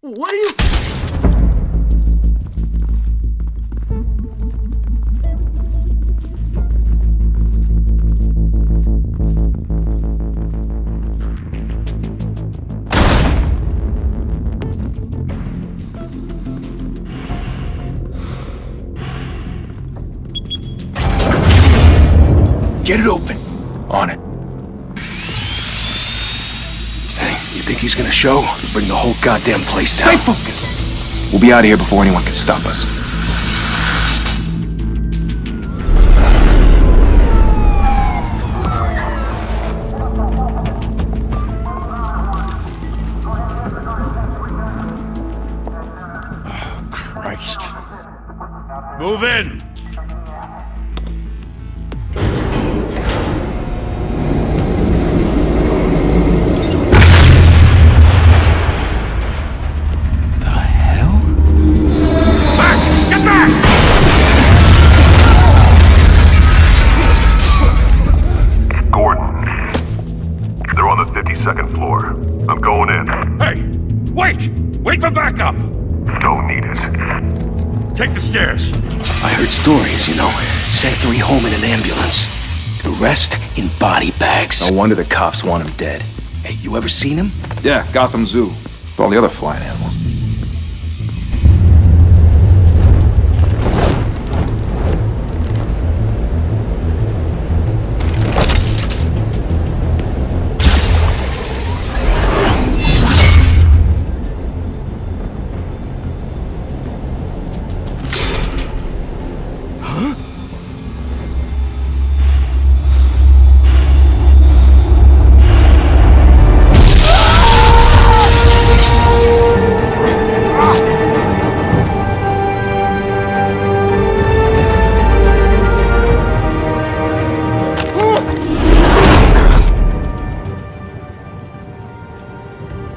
What are you... Get it open. On it. Hey, you think he's gonna show? Bring the whole goddamn place down. Stay focused! We'll be out of here before anyone can stop us. Oh, Christ. Move in! Second floor. I'm going in. Hey! Wait! Wait for backup! Don't need it. Take the stairs. I heard stories, you know. Sent 3 home in an ambulance. The rest in body bags. No wonder the cops want him dead. Hey, you ever seen him? Yeah, Gotham Zoo. With all the other flying animals.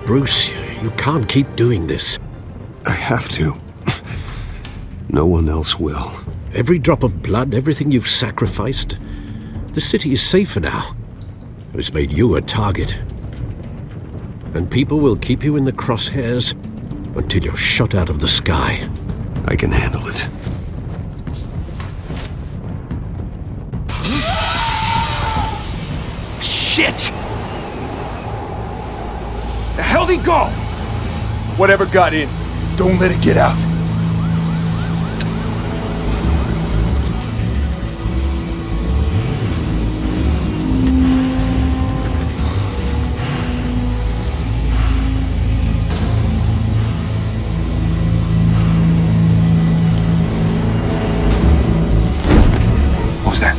Bruce, you can't keep doing this. I have to. No one else will. Every drop of blood, everything you've sacrificed. The city is safer now. It's made you a target. And people will keep you in the crosshairs until you're shot out of the sky. I can handle it. Shit! The hell'd he go? Whatever got in, don't let it get out. What was that?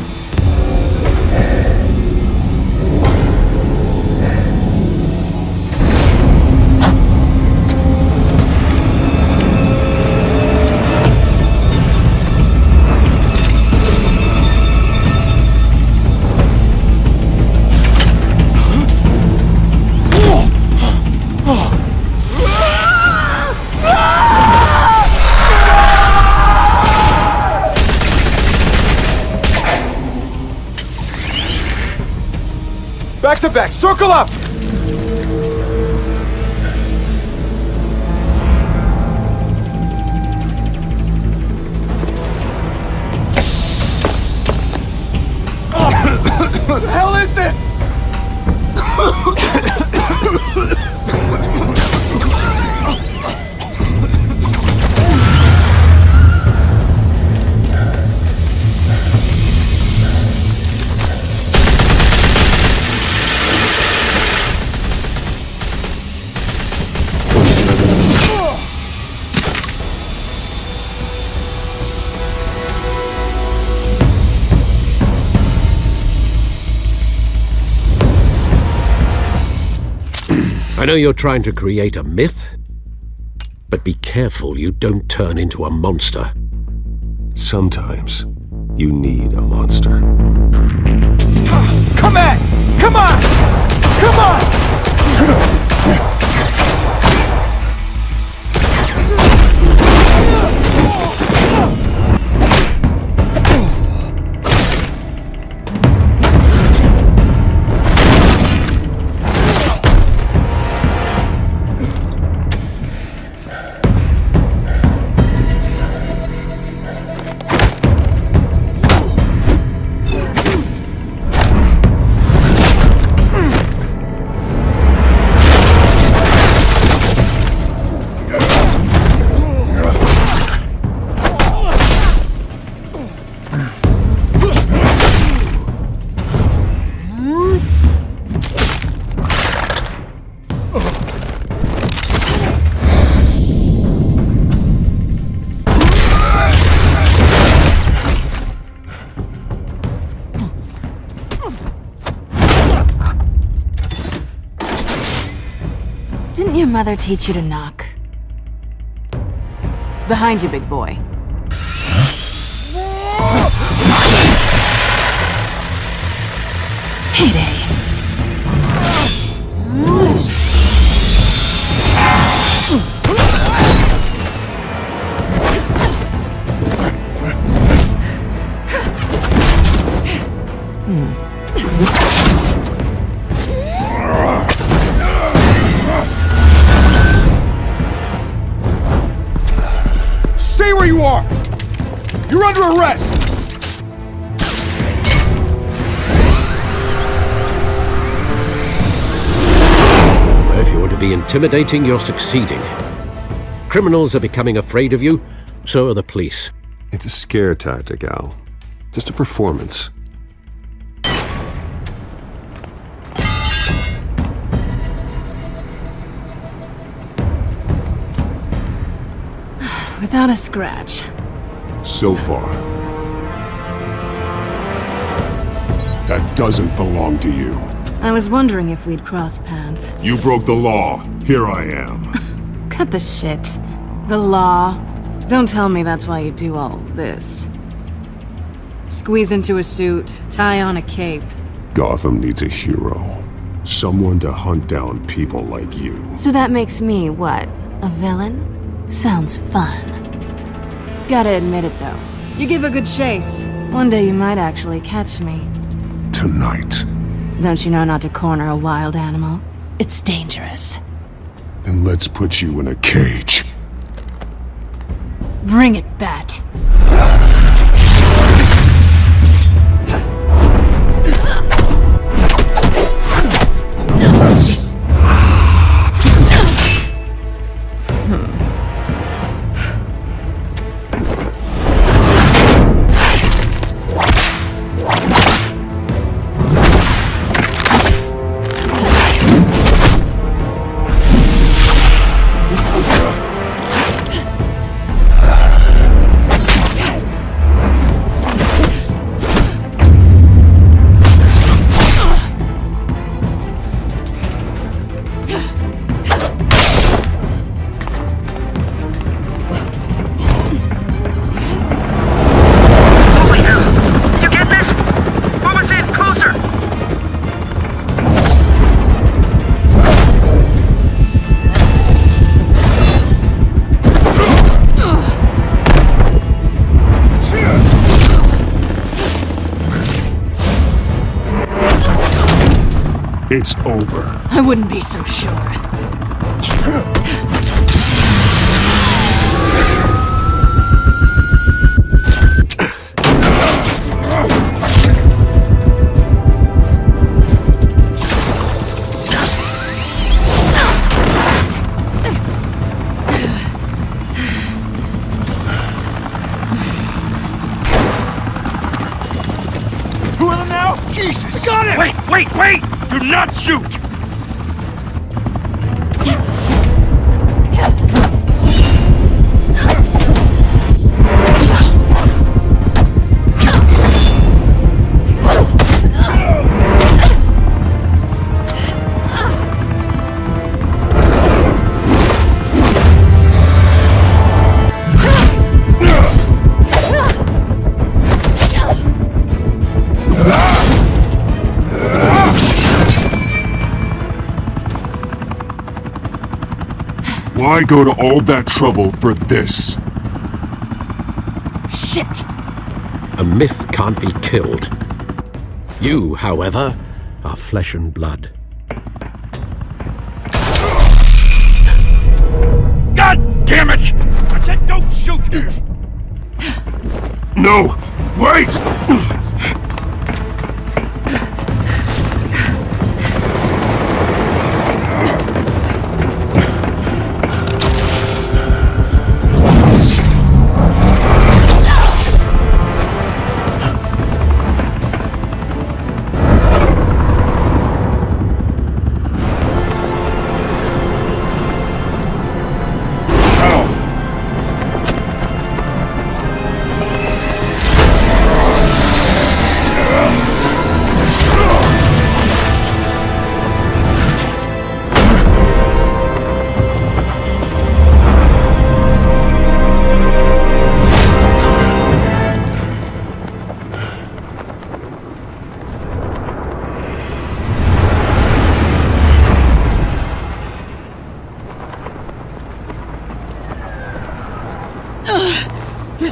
Back to back, circle up! What the hell is this? I know you're trying to create a myth, but be careful you don't turn into a monster. Sometimes you need a monster. Come at! Come on! Come on! mother teach you to knock? Behind you, big boy. Heyday. Stay where you are! You're under arrest! If you want to be intimidating, you're succeeding. Criminals are becoming afraid of you, so are the police. It's a scare tactic, Al. Just a performance. Without a scratch. So far. That doesn't belong to you. I was wondering if we'd cross paths. You broke the law. Here I am. Cut the shit. The law. Don't tell me that's why you do all this. Squeeze into a suit, tie on a cape. Gotham needs a hero. Someone to hunt down people like you. So that makes me, what, a villain? Sounds fun. Gotta admit it, though. You give a good chase. One day you might actually catch me. Tonight. Don't you know not to corner a wild animal? It's dangerous. Then let's put you in a cage. Bring it, Bat. It's over. I wouldn't be so sure. Two of them now? Jesus! I got it! Wait! Do not shoot! Why go to all that trouble for this? Shit! A myth can't be killed. You, however, are flesh and blood. God damn it! I said don't shoot! No! Wait!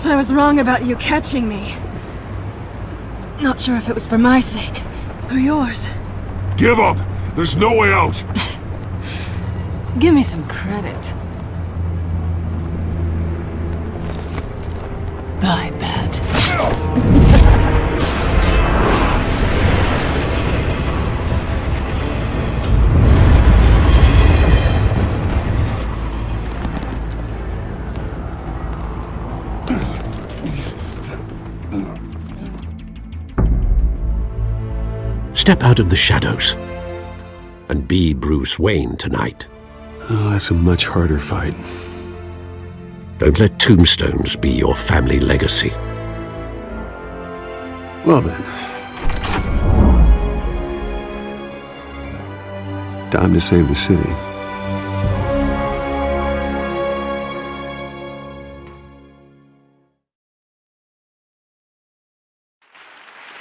I was wrong about you catching me. Not sure if it was for my sake, or yours. Give up! There's no way out! Give me some credit. Bye, Bat. Step out of the shadows and be Bruce Wayne tonight. Oh, that's a much harder fight. Don't let tombstones be your family legacy. Well then. Time to save the city.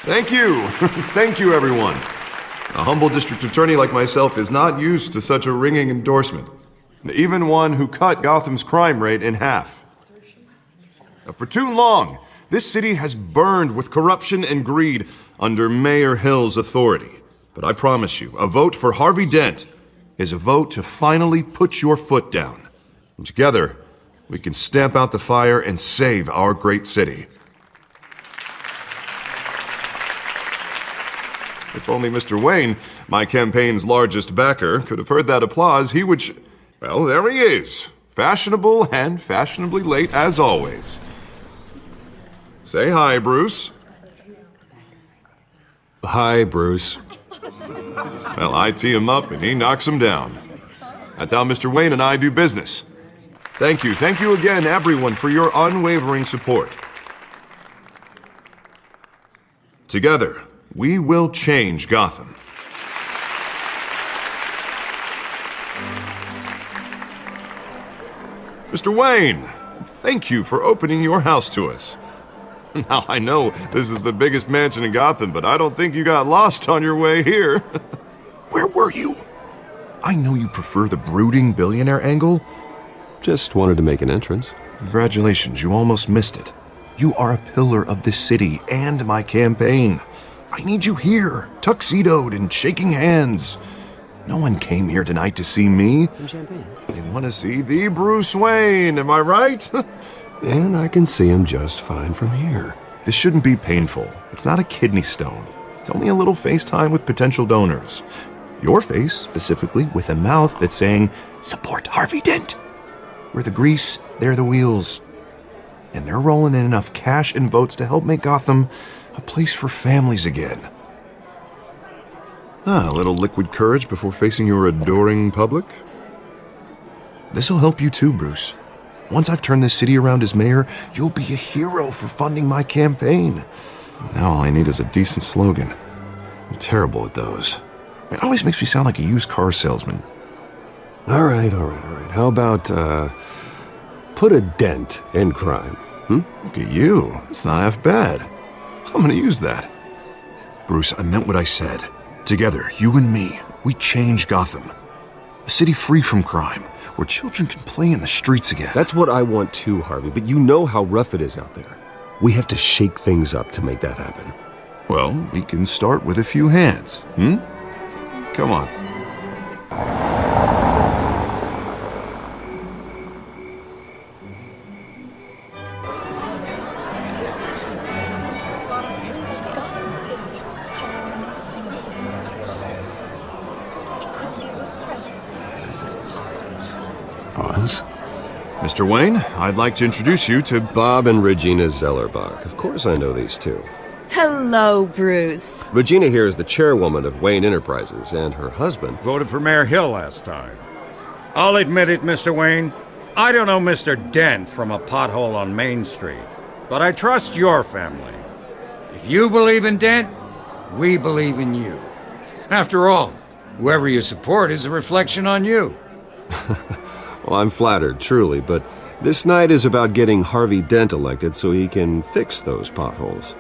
Thank you. Thank you, everyone. A humble district attorney like myself is not used to such a ringing endorsement. Even one who cut Gotham's crime rate in half. For too long, this city has burned with corruption and greed under Mayor Hill's authority. But I promise you, a vote for Harvey Dent is a vote to finally put your foot down. And together, we can stamp out the fire and save our great city. If only Mr. Wayne, my campaign's largest backer, could have heard that applause, he would well, there he is. Fashionable and fashionably late as always. Say hi, Bruce. Hi, Bruce. Well, I tee him up and he knocks him down. That's how Mr. Wayne and I do business. Thank you again, everyone, for your unwavering support. Together, we will change Gotham. Mr. Wayne, thank you for opening your house to us. Now, I know this is the biggest mansion in Gotham, but I don't think you got lost on your way here. Where were you? I know you prefer the brooding billionaire angle. Just wanted to make an entrance. Congratulations, you almost missed it. You are a pillar of this city and my campaign. I need you here, tuxedoed and shaking hands. No one came here tonight to see me. Some champagne. They want to see the Bruce Wayne, am I right? And I can see him just fine from here. This shouldn't be painful. It's not a kidney stone. It's only a little FaceTime with potential donors. Your face, specifically, with a mouth that's saying, support Harvey Dent. We're the grease, they're the wheels. And they're rolling in enough cash and votes to help make Gotham a place for families again. A little liquid courage before facing your adoring public. This'll help you too, Bruce. Once I've turned this city around as mayor, you'll be a hero for funding my campaign. Now all I need is a decent slogan. I'm terrible at those. It always makes me sound like a used car salesman. All right. How about, put a dent in crime? Look at you. It's not half bad. I'm gonna use that. Bruce, I meant what I said. Together, you and me, we change Gotham. A city free from crime, where children can play in the streets again. That's what I want too, Harvey, but you know how rough it is out there. We have to shake things up to make that happen. Well, we can start with a few hands, Come on. Pause. Mr. Wayne, I'd like to introduce you to Bob and Regina Zellerbach. Of course I know these two. Hello, Bruce. Regina here is the chairwoman of Wayne Enterprises, and her husband... Voted for Mayor Hill last time. I'll admit it, Mr. Wayne. I don't know Mr. Dent from a pothole on Main Street, but I trust your family. If you believe in Dent, we believe in you. After all, whoever you support is a reflection on you. Well, I'm flattered, truly, but this night is about getting Harvey Dent elected so he can fix those potholes.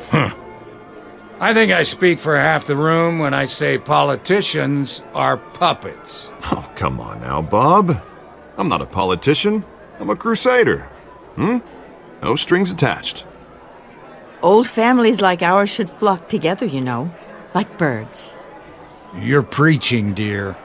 I think I speak for half the room when I say politicians are puppets. Oh, come on now, Bob. I'm not a politician. I'm a crusader. No strings attached. Old families like ours should flock together, you know, like birds. You're preaching, dear.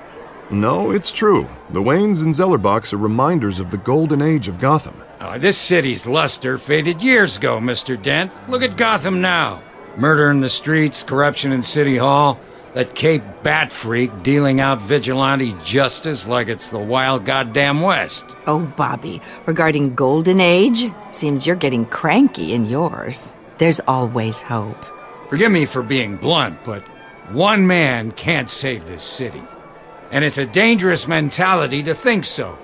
No, it's true. The Waynes and Zellerbachs are reminders of the golden age of Gotham. This city's luster faded years ago, Mr. Dent. Look at Gotham now. Murder in the streets, corruption in City Hall, that Cape Bat freak dealing out vigilante justice like it's the wild goddamn West. Oh, Bobby, regarding Golden Age, seems you're getting cranky in yours. There's always hope. Forgive me for being blunt, but one man can't save this city. And it's a dangerous mentality to think so.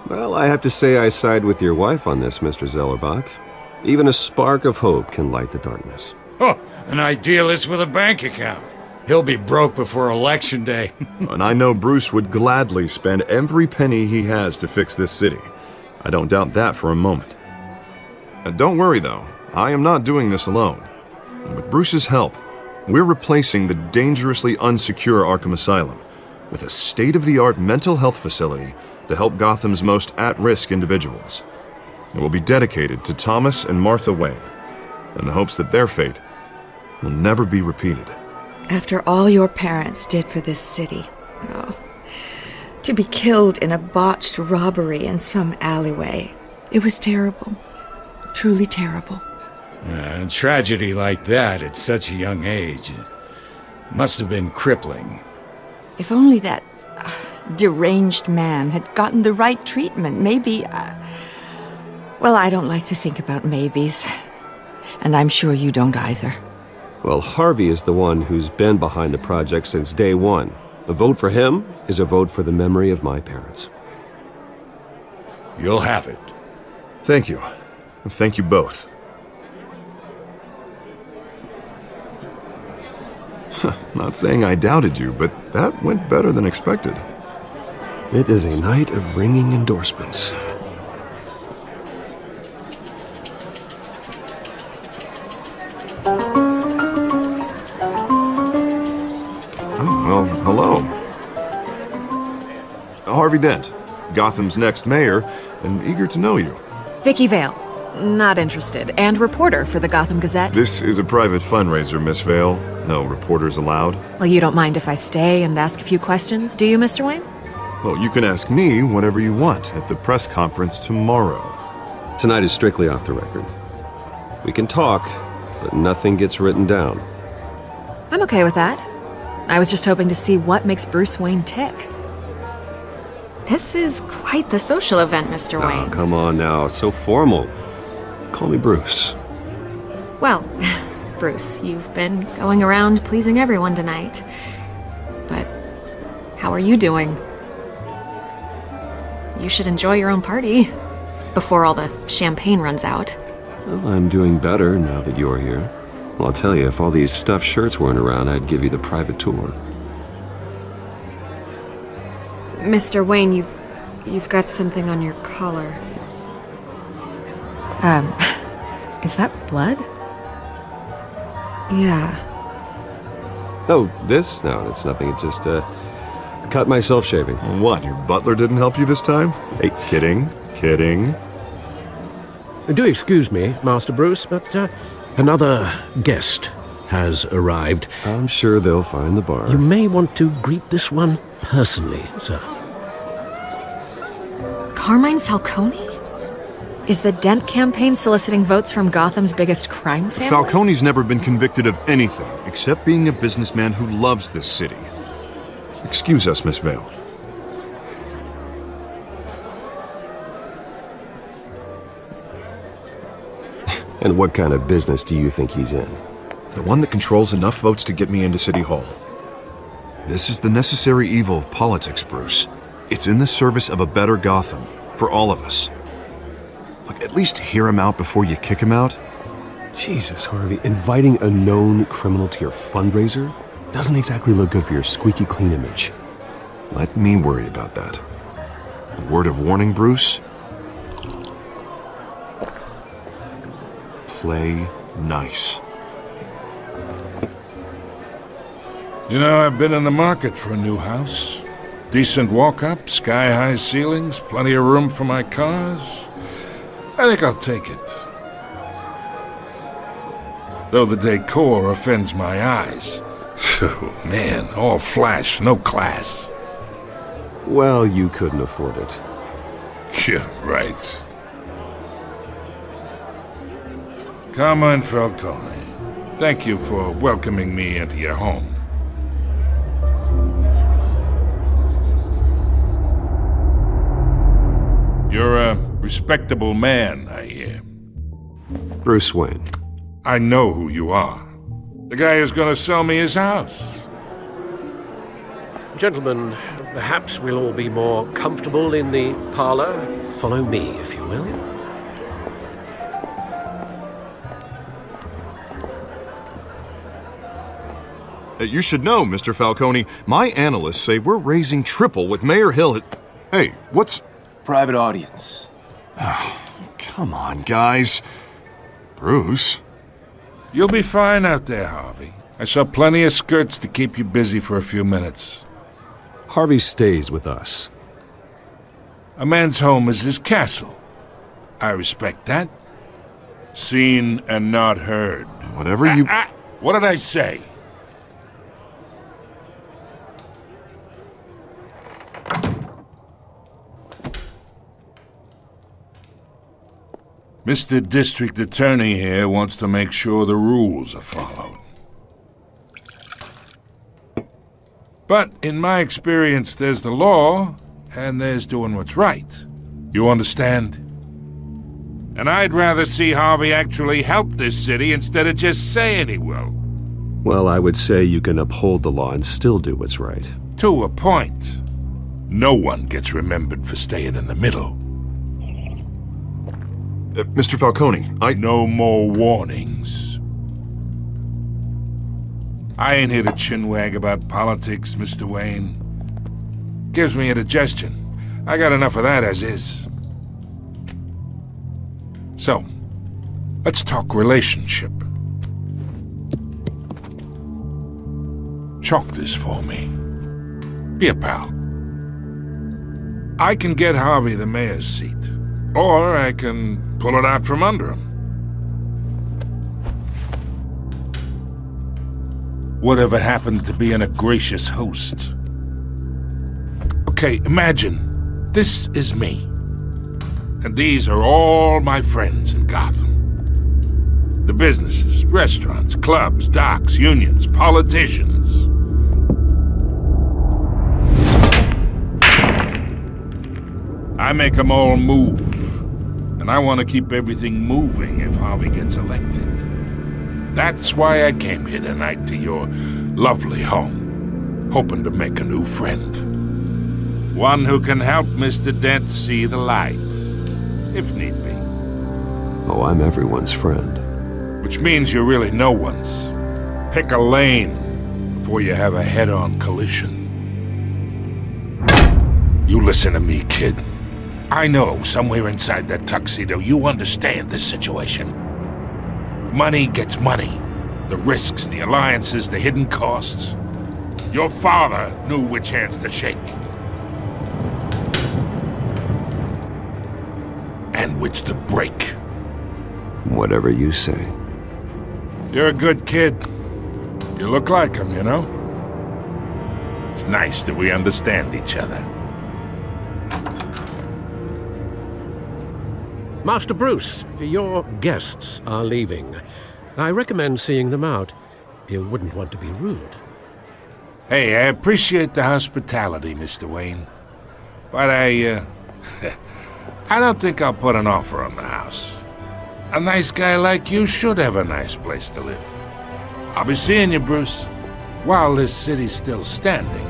Well, I have to say I side with your wife on this, Mr. Zellerbach. Even a spark of hope can light the darkness. Oh, an idealist with a bank account. He'll be broke before Election Day. And I know Bruce would gladly spend every penny he has to fix this city. I don't doubt that for a moment. Don't worry, though. I am not doing this alone. With Bruce's help, we're replacing the dangerously unsecure Arkham Asylum with a state-of-the-art mental health facility to help Gotham's most at-risk individuals. It will be dedicated to Thomas and Martha Wayne, in the hopes that their fate will never be repeated. After all your parents did for this city, to be killed in a botched robbery in some alleyway, it was terrible. Truly terrible. A tragedy like that at such a young age must have been crippling. If only that deranged man had gotten the right treatment, maybe... Well, I don't like to think about maybes. And I'm sure you don't either. Well, Harvey is the one who's been behind the project since day one. A vote for him is a vote for the memory of my parents. You'll have it. Thank you. Thank you both. Not saying I doubted you, but that went better than expected. It is a night of ringing endorsements. Well, hello. Harvey Dent, Gotham's next mayor, and eager to know you. Vicky Vale. Not interested. And reporter for the Gotham Gazette. This is a private fundraiser, Miss Vale. No reporters allowed. Well, you don't mind if I stay and ask a few questions, do you, Mr. Wayne? Well, you can ask me whatever you want at the press conference tomorrow. Tonight is strictly off the record. We can talk, but nothing gets written down. I'm okay with that. I was just hoping to see what makes Bruce Wayne tick. This is quite the social event, Mr. Wayne. Oh, come on now. So formal. Call me Bruce. Well, Bruce, you've been going around pleasing everyone tonight. But how are you doing? You should enjoy your own party before all the champagne runs out. Well, I'm doing better now that you're here. Well, I'll tell you, if all these stuffed shirts weren't around, I'd give you the private tour. Mr. Wayne, you've got something on your collar. Is that blood? Yeah. Oh, this? No, it's nothing. It just, cut myself shaving. What, your butler didn't help you this time? Hey, kidding. Do excuse me, Master Bruce, but another guest has arrived. I'm sure they'll find the bar. You may want to greet this one personally, sir. Carmine Falcone? Is the Dent campaign soliciting votes from Gotham's biggest crime family? Falcone's never been convicted of anything except being a businessman who loves this city. Excuse us, Miss Vale. And what kind of business do you think he's in? The one that controls enough votes to get me into City Hall. This is the necessary evil of politics, Bruce. It's in the service of a better Gotham, for all of us. Look, at least hear him out before you kick him out. Jesus, Harvey, inviting a known criminal to your fundraiser doesn't exactly look good for your squeaky clean image. Let me worry about that. A word of warning, Bruce. Play nice. You know, I've been in the market for a new house. Decent walk-up, sky-high ceilings, plenty of room for my cars. I think I'll take it. though the decor offends my eyes. Oh, man, all flash, no class. Well, you couldn't afford it. Yeah, right. Carmine Falcone, thank you for welcoming me into your home. You're a respectable man, I hear. Bruce Wayne. I know who you are. The guy who's gonna sell me his house. Gentlemen, perhaps we'll all be more comfortable in the parlor. Follow me, if you will. You should know, Mr. Falcone, my analysts say we're raising triple what Mayor Hill had... Hey, what's... Private audience. Come on, guys. Bruce? You'll be fine out there, Harvey. I saw plenty of skirts to keep you busy for a few minutes. Harvey stays with us. A man's home is his castle. I respect that. Seen and not heard. Whatever you... What did I say? Mr. District Attorney here wants to make sure the rules are followed. But in my experience, there's the law, and there's doing what's right. You understand? And I'd rather see Harvey actually help this city instead of just saying he will. Well, I would say you can uphold the law and still do what's right. To a point. No one gets remembered for staying in the middle. Mr. Falcone, No more warnings. I ain't here to chinwag about politics, Mr. Wayne. Gives me indigestion. I got enough of that as is. So, let's talk relationship. Chalk this for me. Be a pal. I can get Harvey the mayor's seat, or I can pull it out from under him. Whatever happened to being a gracious host? Okay, imagine, this is me. And these are all my friends in Gotham. The businesses, restaurants, clubs, docks, unions, politicians. I make them all move. And I want to keep everything moving if Harvey gets elected. That's why I came here tonight to your lovely home, hoping to make a new friend. One who can help Mr. Dent see the light, if need be. Oh, I'm everyone's friend. Which means you're really no one's. Pick a lane before you have a head-on collision. You listen to me, kid. I know somewhere inside that tuxedo you understand this situation. Money gets money. The risks, the alliances, the hidden costs. Your father knew which hands to shake. And which to break. Whatever you say. You're a good kid. You look like him, you know? It's nice that we understand each other. Master Bruce, your guests are leaving. I recommend seeing them out. You wouldn't want to be rude. Hey, I appreciate the hospitality, Mr. Wayne. But I don't think I'll put an offer on the house. A nice guy like you should have a nice place to live. I'll be seeing you, Bruce, while this city's still standing.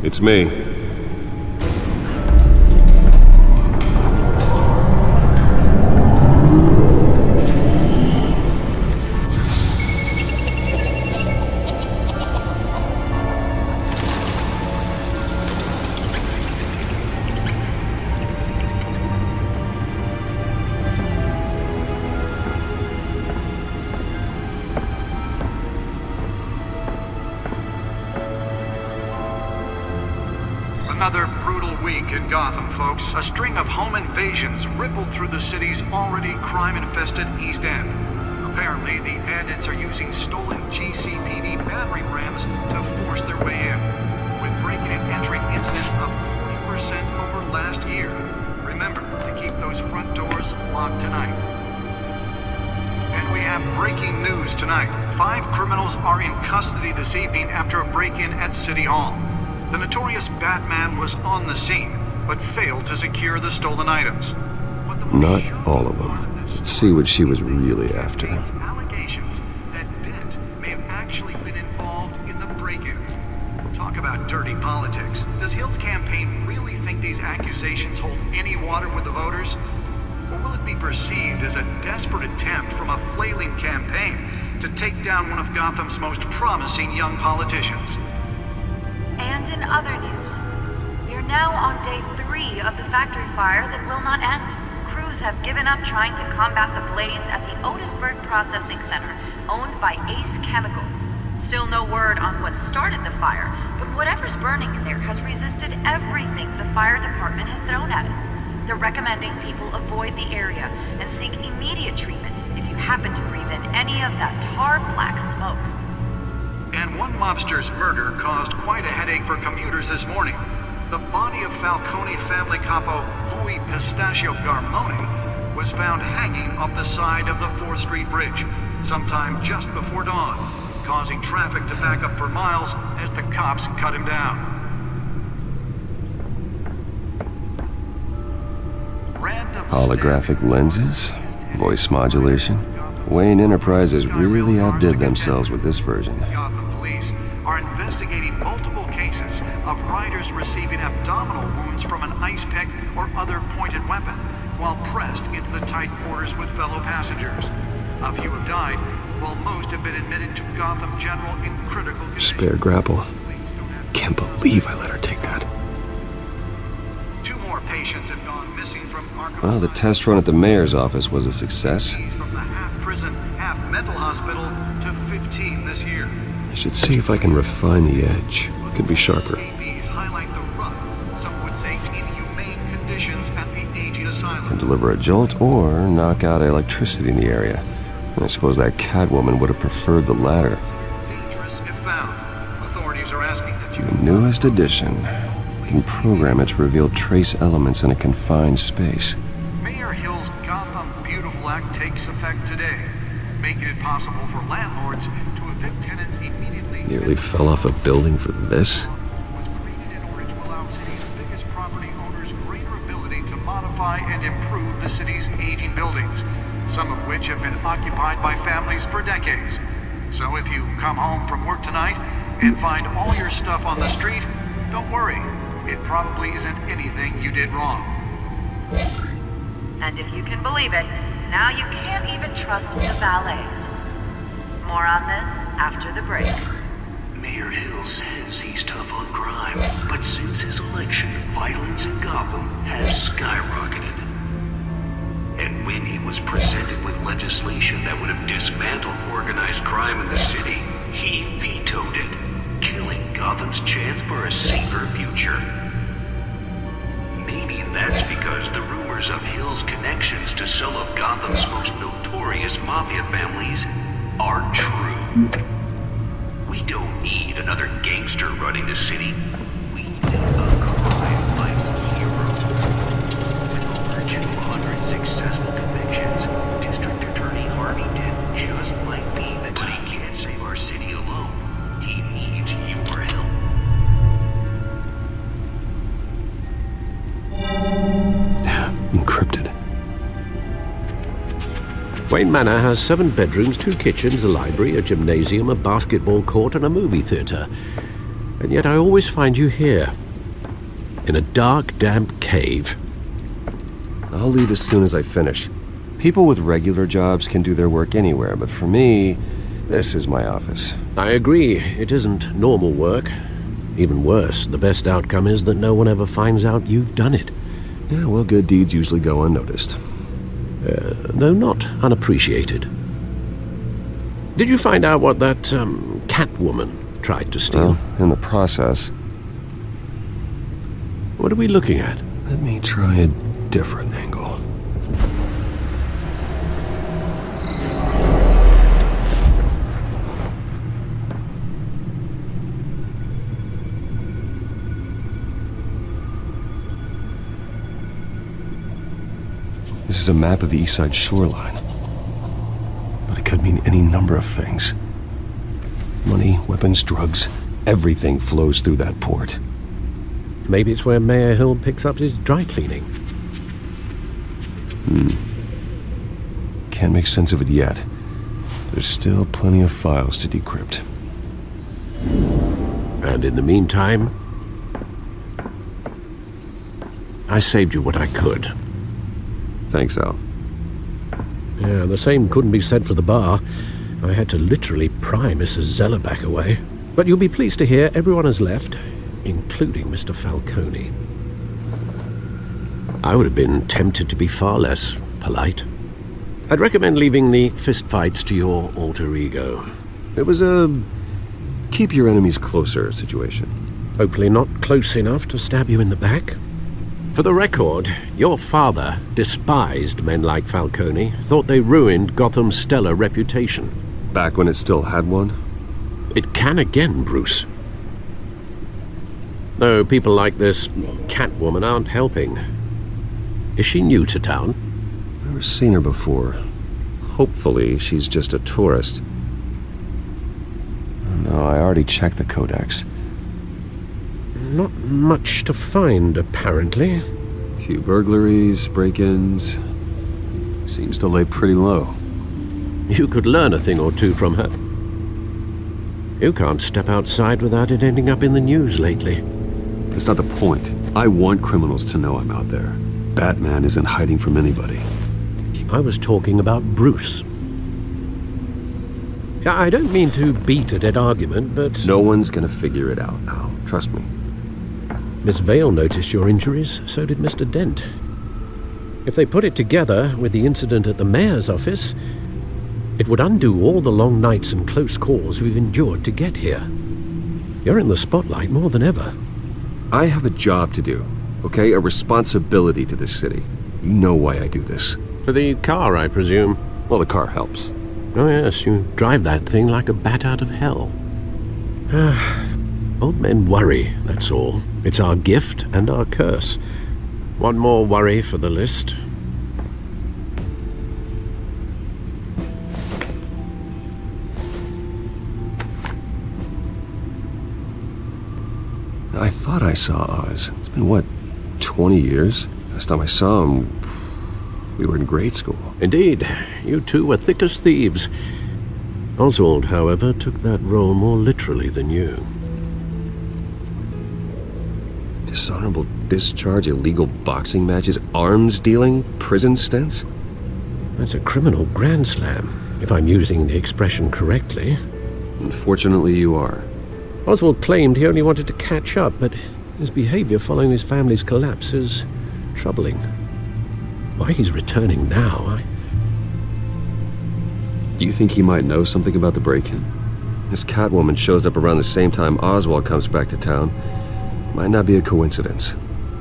It's me. Another brutal week in Gotham, folks. A string of home invasions rippled through the city's already crime-infested East End. Apparently, the bandits are using stolen GCPD battering rams to force their way in, with breaking and entering incidents up 40% over last year. Remember to keep those front doors locked tonight. And we have breaking news tonight. 5 criminals are in custody this evening after a break-in at City Hall. The notorious Batman was on the scene, but failed to secure the stolen items. Not all of them. Let's see what she was really after. Allegations that Dent may have actually been involved in the break-in. Talk about dirty politics. Does Hill's campaign really think these accusations hold any water with the voters? Or will it be perceived as a desperate attempt from a flailing campaign to take down one of Gotham's most promising young politicians? And in other news, we are now on day 3 of the factory fire that will not end. Crews have given up trying to combat the blaze at the Otisburg Processing Center, owned by Ace Chemical. Still no word on what started the fire, but whatever's burning in there has resisted everything the fire department has thrown at it. They're recommending people avoid the area and seek immediate treatment if you happen to breathe in any of that tar-black smoke. And one mobster's murder caused quite a headache for commuters this morning. The body of Falcone family capo Louis Pistachio Garmone was found hanging off the side of the 4th Street Bridge sometime just before dawn, causing traffic to back up for miles as the cops cut him down. Holographic lenses, voice modulation. Wayne Enterprises really outdid themselves with this version. Gotham police are investigating multiple cases of riders receiving abdominal wounds from an ice pick or other pointed weapon while pressed into the tight quarters with fellow passengers. A few have died, while most have been admitted to Gotham General in critical condition. Spare grapple. Can't believe I let her take that. 2 more patients have gone missing from Arkham. Well, the test run at the mayor's office was a success. From the half-prison, half-mental hospital to 15 this year. I should see if I can refine the edge. Could be sharper. ABs highlight the rough, some would say inhumane conditions at the aging asylum. Can deliver a jolt or knock out electricity in the area. I suppose that Catwoman would have preferred the latter. Dangerous if found. Authorities are asking that you... The newest addition can program it to reveal trace elements in a confined space. Mayor Hill's Gotham Beautiful Act takes effect today, making it possible for landlords to evict tenants immediately. Nearly fell off a building for this. Was created in order to allow city's biggest property owners greater ability to modify and improve the city's aging buildings, some of which have been occupied by families for decades. So if you come home from work tonight and find all your stuff on the street, don't worry. It probably isn't anything you did wrong. And if you can believe it, now you can't even trust the valets. More on this after the break. Mayor Hill says he's tough on crime, but since his election, violence in Gotham has skyrocketed. And when he was presented with legislation that would have dismantled organized crime in the city, he vetoed it, killing Gotham's chance for a safer future. Maybe that's because the rumors of Hill's connections to some of Gotham's most notorious mafia families are true. We don't need another gangster running the city. We need a crime-fighting hero. With over 200 successful convictions, District Attorney Harvey Dent just might be the... But he can't save our city alone. He needs your help. Encrypted. Wayne Manor has 7 bedrooms, 2 kitchens, a library, a gymnasium, a basketball court, and a movie theater. And yet I always find you here, in a dark, damp cave. I'll leave as soon as I finish. People with regular jobs can do their work anywhere, but for me, this is my office. I agree, it isn't normal work. Even worse, the best outcome is that no one ever finds out you've done it. Yeah, well, good deeds usually go unnoticed. Though not unappreciated. Did you find out what that, Catwoman tried to steal? Well, in the process. What are we looking at? Let me try a different angle. This is a map of the east side shoreline. But it could mean any number of things. Money, weapons, drugs, everything flows through that port. Maybe it's where Mayor Hill picks up his dry cleaning. Can't make sense of it yet. There's still plenty of files to decrypt. And in the meantime, I saved you what I could. Thanks, Al. Yeah, the same couldn't be said for the bar. I had to literally pry Mrs. Zellerback away. But you'll be pleased to hear everyone has left, including Mr. Falcone. I would have been tempted to be far less polite. I'd recommend leaving the fistfights to your alter ego. It was a keep your enemies closer situation. Hopefully not close enough to stab you in the back. For the record, your father despised men like Falcone, thought they ruined Gotham's stellar reputation. Back when it still had one? It can again, Bruce. Though people like this Catwoman aren't helping. Is she new to town? Never seen her before. Hopefully, she's just a tourist. No, I already checked the codex. Not much to find, apparently. Few burglaries, break-ins. Seems to lay pretty low. You could learn a thing or two from her. You can't step outside without it ending up in the news lately. That's not the point. I want criminals to know I'm out there. Batman isn't hiding from anybody. I was talking about Bruce. Yeah, I don't mean to beat a dead argument, but... No one's gonna figure it out now. Trust me. Miss Vale noticed your injuries, so did Mr. Dent. If they put it together with the incident at the mayor's office, it would undo all the long nights and close calls we've endured to get here. You're in the spotlight more than ever. I have a job to do, okay? A responsibility to this city. You know why I do this. For the car, I presume? Well, the car helps. Oh yes, you drive that thing like a bat out of hell. Old men worry, that's all. It's our gift and our curse. One more worry for the list. I thought I saw Oz. It's been, what, 20 years? Last time I saw him, we were in grade school. Indeed. You two were thick as thieves. Oswald, however, took that role more literally than you. Dishonorable discharge, illegal boxing matches, arms dealing, prison stints? That's a criminal grand slam, if I'm using the expression correctly. Unfortunately, you are. Oswald claimed he only wanted to catch up, but his behavior following his family's collapse is troubling. Why he's returning now, Do you think he might know something about the break-in? This Catwoman shows up around the same time Oswald comes back to town. Might not be a coincidence.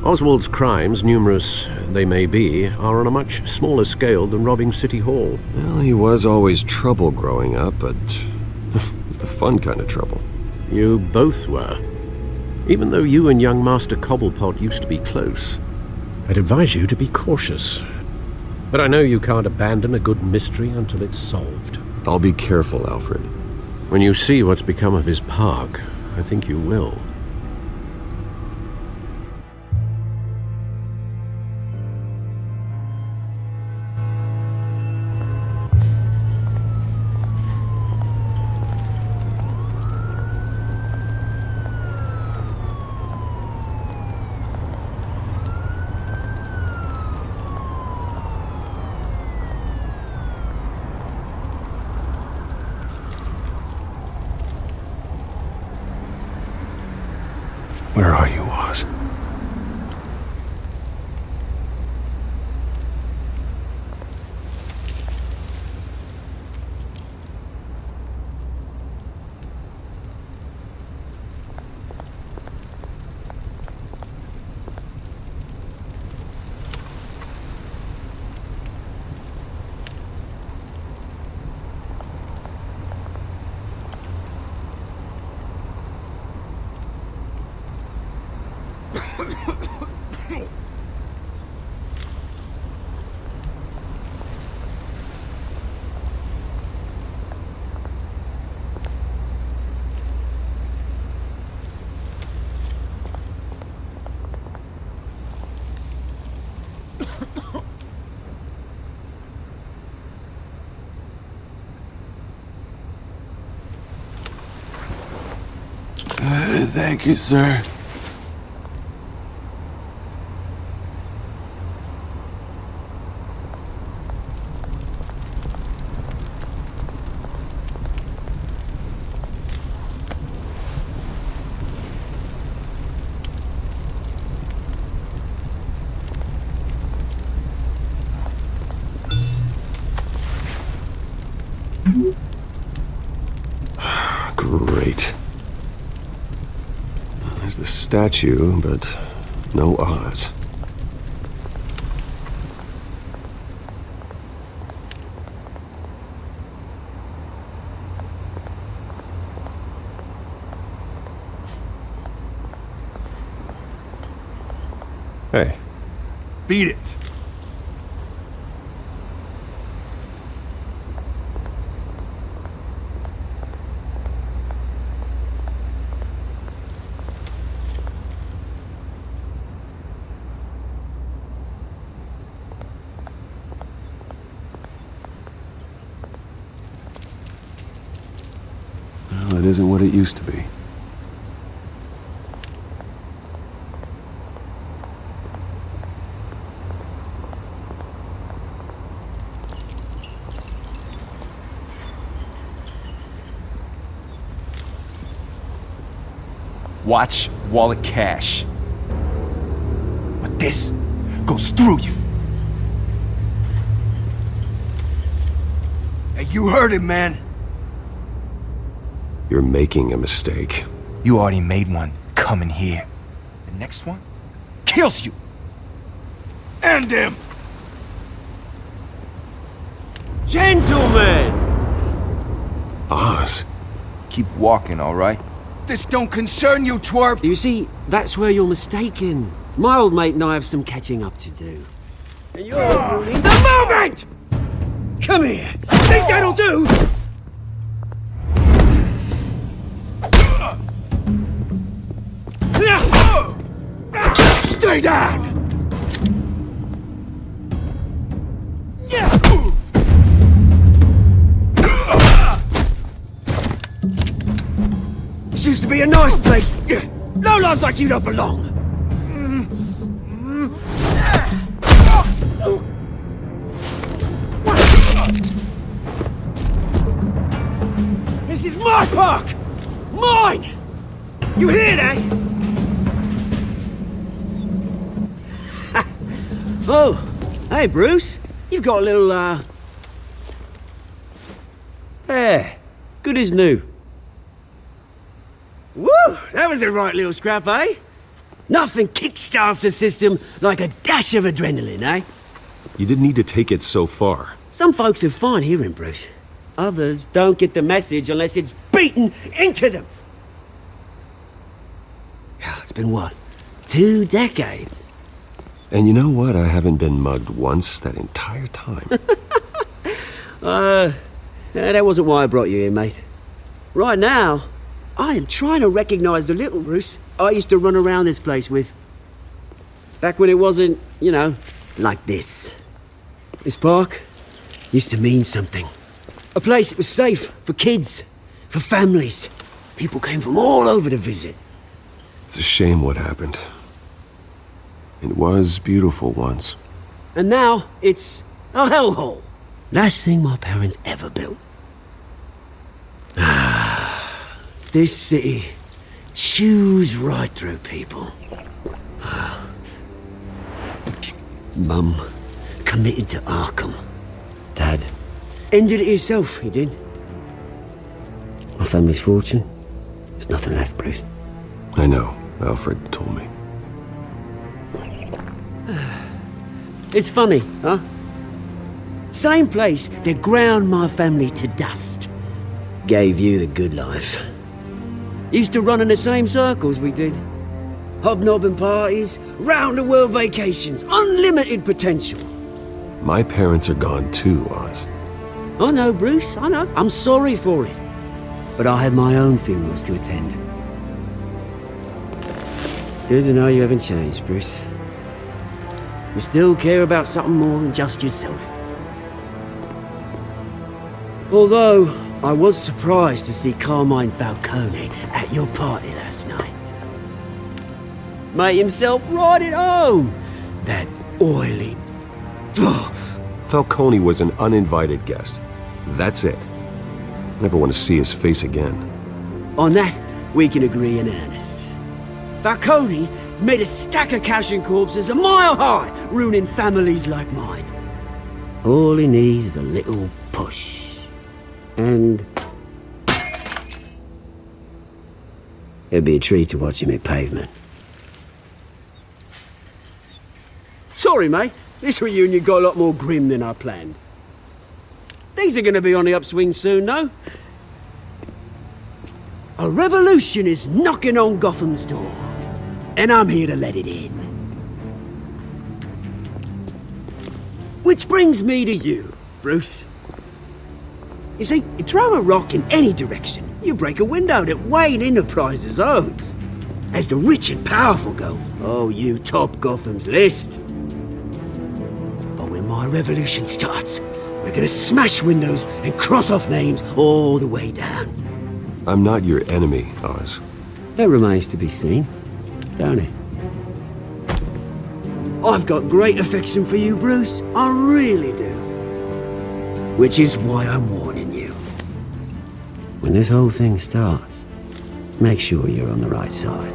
Oswald's crimes, numerous they may be, are on a much smaller scale than robbing City Hall. Well, he was always trouble growing up, but it's the fun kind of trouble. You both were. Even though you and young Master Cobblepot used to be close. I'd advise you to be cautious. But I know you can't abandon a good mystery until it's solved. I'll be careful, Alfred. When you see what's become of his park, I think you will. Where are you, Oz? Thank you, sir. Great. There's the statue, but no Oz. Hey. Beat it. Well, it isn't what it used to be. Watch wallet cash. But this goes through you. Hey, you heard him, man. You're making a mistake. You already made one coming here. The next one kills you. And him. Gentlemen! Oz. Keep walking, all right? This don't concern you, twerp. You see, that's where you're mistaken. My old mate and I have some catching up to do. And you're ruining the moment! Come here. Think that'll do? Stay down! This used to be a nice place. No lives like you don't belong. This is my park! Mine! You hear that? Oh, hey Bruce. You've got a little, There. Good as new. Woo! That was a right little scrap, eh? Nothing kickstarts the system like a dash of adrenaline, eh? You didn't need to take it so far. Some folks have fine hearing, Bruce. Others don't get the message unless it's beaten into them. It's been what? 2 decades? And you know what? I haven't been mugged once that entire time. That wasn't why I brought you here, mate. Right now, I am trying to recognize the little Bruce I used to run around this place with. Back when it wasn't, you know, like this. This park used to mean something. A place that was safe for kids, for families. People came from all over to visit. It's a shame what happened. It was beautiful once. And now, it's a hellhole. Last thing my parents ever built. This city chews right through people. Mum committed to Arkham. Dad ended it himself, he did. My family's fortune, there's nothing left, Bruce. I know. Alfred told me. It's funny, huh? Same place that ground my family to dust gave you the good life. Used to run in the same circles we did. Hobnobbing parties, round-the-world vacations, unlimited potential. My parents are gone too, Oz. I know, Bruce, I know. I'm sorry for it. But I had my own funerals to attend. Good to know you haven't changed, Bruce. You still care about something more than just yourself. Although, I was surprised to see Carmine Falcone at your party last night. Made himself right at home. That oily... Falcone was an uninvited guest. That's it. Never want to see his face again. On that, we can agree in earnest. Falcone made a stack of cash and corpses a mile high, ruining families like mine. All he needs is a little push. And... it'd be a treat to watch him hit pavement. Sorry, mate. This reunion got a lot more grim than I planned. Things are going to be on the upswing soon, though. A revolution is knocking on Gotham's door, and I'm here to let it in. Which brings me to you, Bruce. You see, you throw a rock in any direction, you break a window that Wayne Enterprises owns. As the rich and powerful go, oh, you top Gotham's list. But when my revolution starts, we're gonna smash windows and cross off names all the way down. I'm not your enemy, Oz. That remains to be seen, don't it? I've got great affection for you, Bruce. I really do. Which is why I'm warning you. When this whole thing starts, make sure you're on the right side.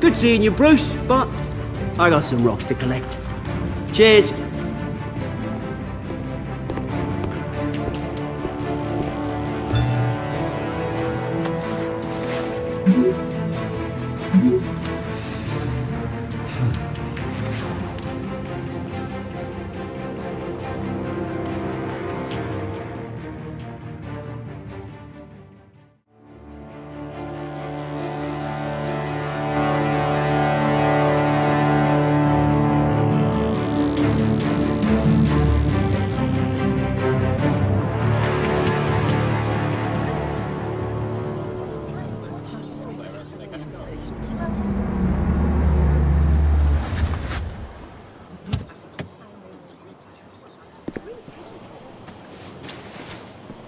Good seeing you, Bruce, but I got some rocks to collect. Cheers.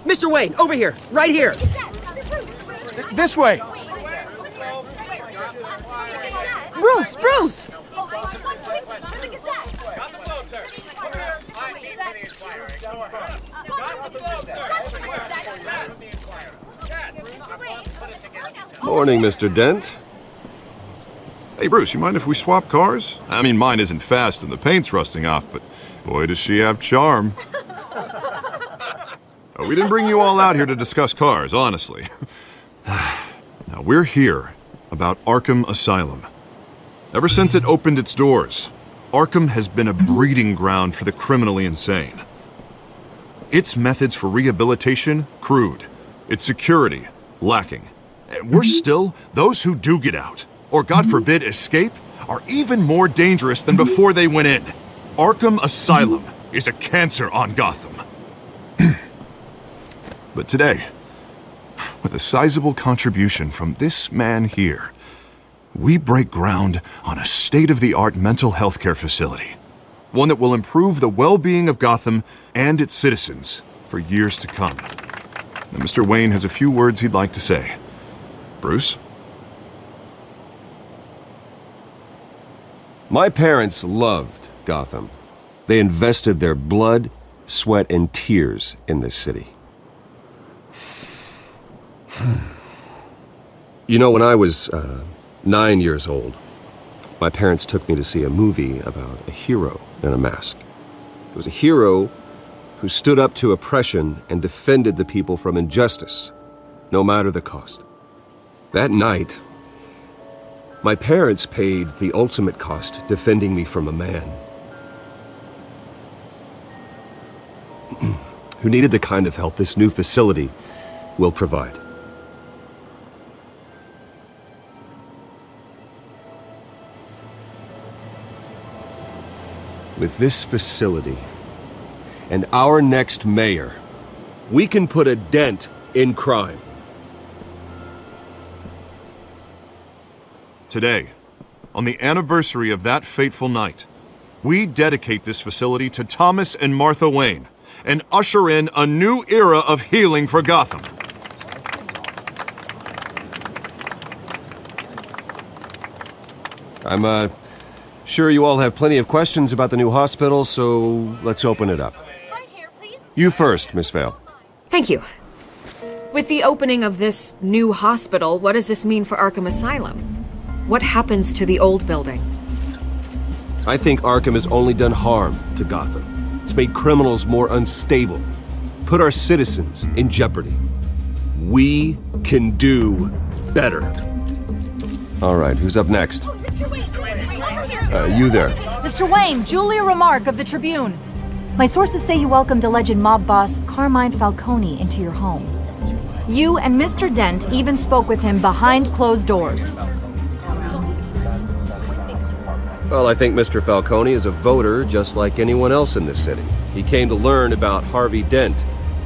Mr. Wayne, over here, right here. This way. Bruce, Bruce! Morning, Mr. Dent. Hey, Bruce, you mind if we swap cars? I mean, mine isn't fast and the paint's rusting off, but boy, does she have charm. We didn't bring you all out here to discuss cars, honestly. Now, we're here about Arkham Asylum. Ever since it opened its doors, Arkham has been a breeding ground for the criminally insane. Its methods for rehabilitation, crude. Its security, lacking. And worse still, those who do get out, or God forbid escape, are even more dangerous than before they went in. Arkham Asylum is a cancer on Gotham. But today, with a sizable contribution from this man here, we break ground on a state-of-the-art mental health care facility. One that will improve the well-being of Gotham and its citizens for years to come. Now, Mr. Wayne has a few words he'd like to say. Bruce? My parents loved Gotham. They invested their blood, sweat, and tears in this city. You know, when I was 9 years old, my parents took me to see a movie about a hero in a mask. It was a hero who stood up to oppression and defended the people from injustice, no matter the cost. That night, my parents paid the ultimate cost defending me from a man who needed the kind of help this new facility will provide. With this facility and our next mayor, we can put a dent in crime. Today, on the anniversary of that fateful night, we dedicate this facility to Thomas and Martha Wayne and usher in a new era of healing for Gotham. I'm sure you all have plenty of questions about the new hospital, so let's open it up. You first, Miss Vale. Thank you. With the opening of this new hospital, what does this mean for Arkham Asylum? What happens to the old building? I think Arkham has only done harm to Gotham. It's made criminals more unstable, put our citizens in jeopardy. We can do better. All right, who's up next? You there. Mr. Wayne, Julia Remark of the Tribune. My sources say you welcomed alleged mob boss Carmine Falcone into your home. You and Mr. Dent even spoke with him behind closed doors. Well, I think Mr. Falcone is a voter just like anyone else in this city. He came to learn about Harvey Dent,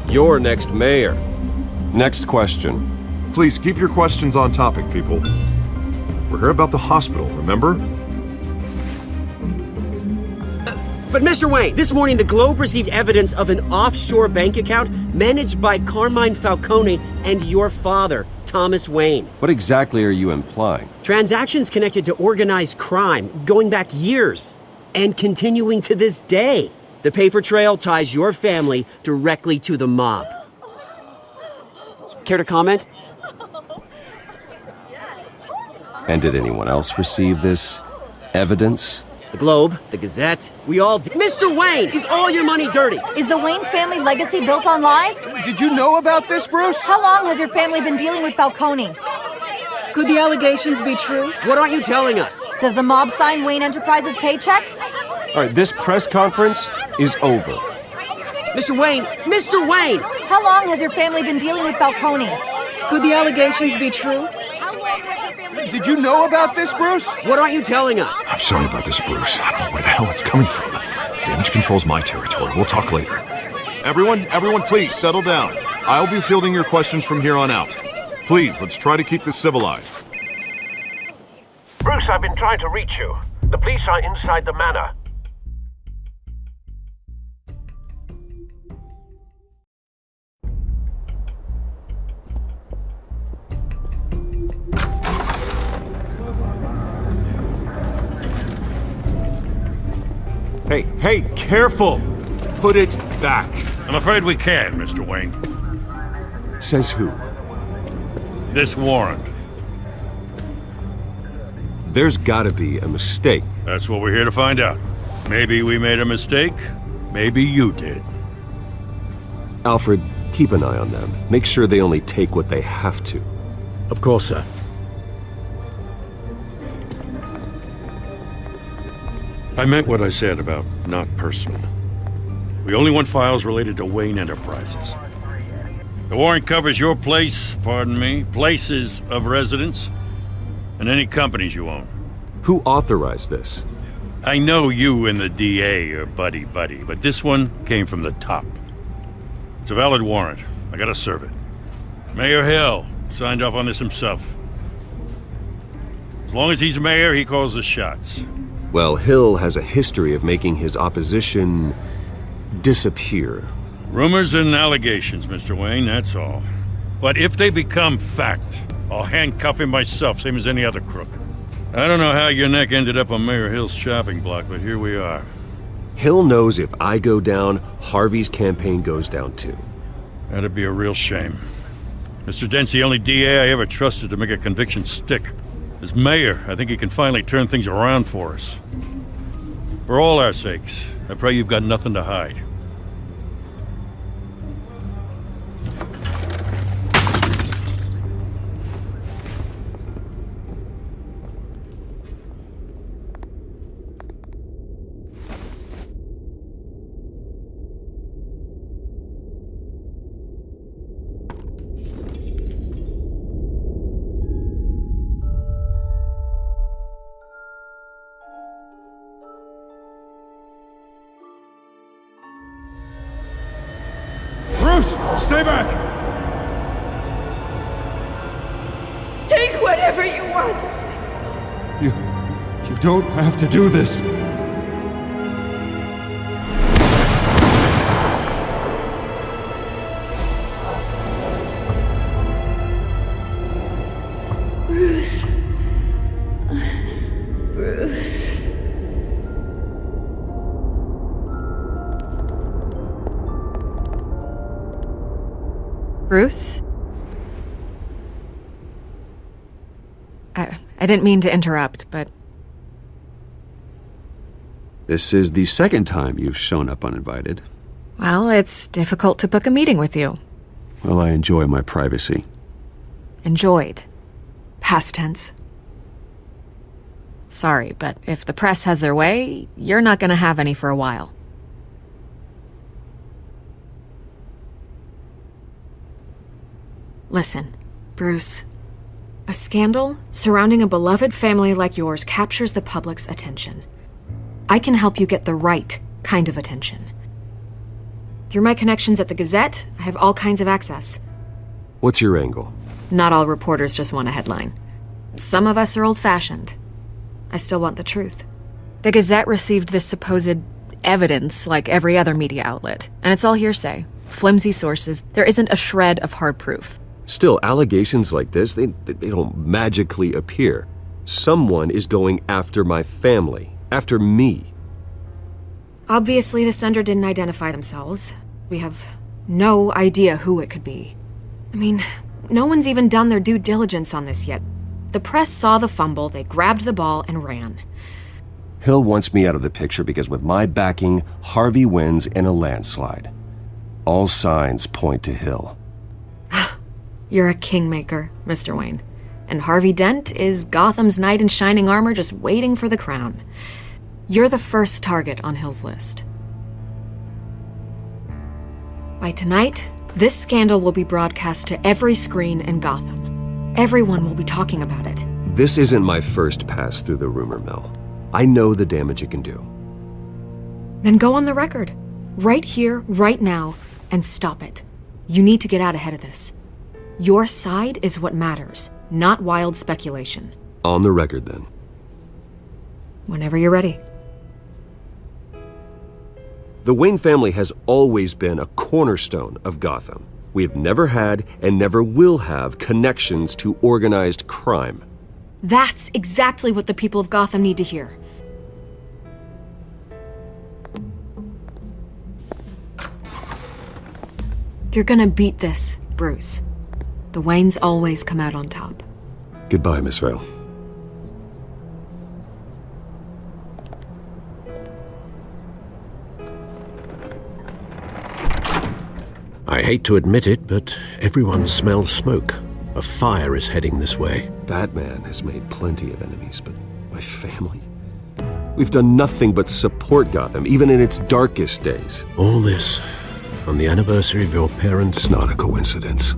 your next mayor. Next question. Please keep your questions on topic, people. We're here about the hospital, remember? But Mr. Wayne, this morning the Globe received evidence of an offshore bank account managed by Carmine Falcone and your father, Thomas Wayne. What exactly are you implying? Transactions connected to organized crime going back years and continuing to this day. The paper trail ties your family directly to the mob. Care to comment? And did anyone else receive this evidence? The Globe, the Gazette, we all did. Mr. Wayne, is all your money dirty? Is the Wayne family legacy built on lies? Did you know about this, Bruce? How long has your family been dealing with Falcone? Could the allegations be true? What aren't you telling us? Does the mob sign Wayne Enterprises paychecks? All right, this press conference is over. Mr. Wayne! Mr. Wayne! How long has your family been dealing with Falcone? Could the allegations be true? Did you know about this, Bruce? What aren't you telling us? I'm sorry about this, Bruce. I don't know where the hell it's coming from. Damage control's my territory. We'll talk later. Everyone, please settle down. I'll be fielding your questions from here on out. Please, let's try to keep this civilized. Bruce, I've been trying to reach you. The police are inside the manor. Hey, careful! Put it back. I'm afraid we can't, Mr. Wayne. Says who? This warrant. There's gotta be a mistake. That's what we're here to find out. Maybe we made a mistake. Maybe you did. Alfred, keep an eye on them. Make sure they only take what they have to. Of course, sir. I meant what I said about not personal. We only want files related to Wayne Enterprises. The warrant covers your place, places of residence, and any companies you own. Who authorized this? I know you and the DA are buddy-buddy, but this one came from the top. It's a valid warrant. I gotta serve it. Mayor Hill signed off on this himself. As long as he's mayor, he calls the shots. Well, Hill has a history of making his opposition disappear. Rumors and allegations, Mr. Wayne, that's all. But if they become fact, I'll handcuff him myself, same as any other crook. I don't know how your neck ended up on Mayor Hill's shopping block, but here we are. Hill knows if I go down, Harvey's campaign goes down too. That'd be a real shame. Mr. Dent's the only DA I ever trusted to make a conviction stick. As mayor, I think he can finally turn things around for us. For all our sakes, I pray you've got nothing to hide. Stay back! Take whatever you want. You don't have to do this. Bruce. Bruce? I didn't mean to interrupt, but... This is the second time you've shown up uninvited. Well, it's difficult to book a meeting with you. Well, I enjoy my privacy. Enjoyed. Past tense. Sorry, but if the press has their way, you're not gonna have any for a while. Listen, Bruce. A scandal surrounding a beloved family like yours captures the public's attention. I can help you get the right kind of attention. Through my connections at the Gazette, I have all kinds of access. What's your angle? Not all reporters just want a headline. Some of us are old-fashioned. I still want the truth. The Gazette received this supposed evidence like every other media outlet, and it's all hearsay, flimsy sources. There isn't a shred of hard proof. Still, allegations like this, they don't magically appear. Someone is going after my family, after me. Obviously, the sender didn't identify themselves. We have no idea who it could be. I mean, no one's even done their due diligence on this yet. The press saw the fumble, they grabbed the ball and ran. Hill wants me out of the picture because with my backing, Harvey wins in a landslide. All signs point to Hill. You're a kingmaker, Mr. Wayne. And Harvey Dent is Gotham's knight in shining armor just waiting for the crown. You're the first target on Hill's list. By tonight, this scandal will be broadcast to every screen in Gotham. Everyone will be talking about it. This isn't my first pass through the rumor mill. I know the damage it can do. Then go on the record. Right here, right now, and stop it. You need to get out ahead of this. Your side is what matters, not wild speculation. On the record, then. Whenever you're ready. The Wayne family has always been a cornerstone of Gotham. We have never had and never will have connections to organized crime. That's exactly what the people of Gotham need to hear. You're gonna beat this, Bruce. The Waynes always come out on top. Goodbye, Miss Vale. I hate to admit it, but everyone smells smoke. A fire is heading this way. Batman has made plenty of enemies, but my family? We've done nothing but support Gotham, even in its darkest days. All this on the anniversary of your parents'... It's not a coincidence.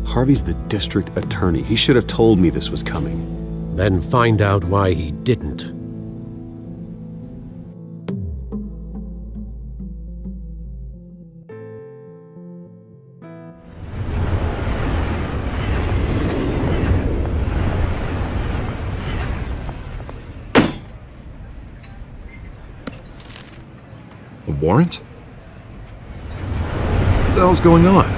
Harvey's the district attorney. He should have told me this was coming. Then find out why he didn't. A warrant? What the hell's going on?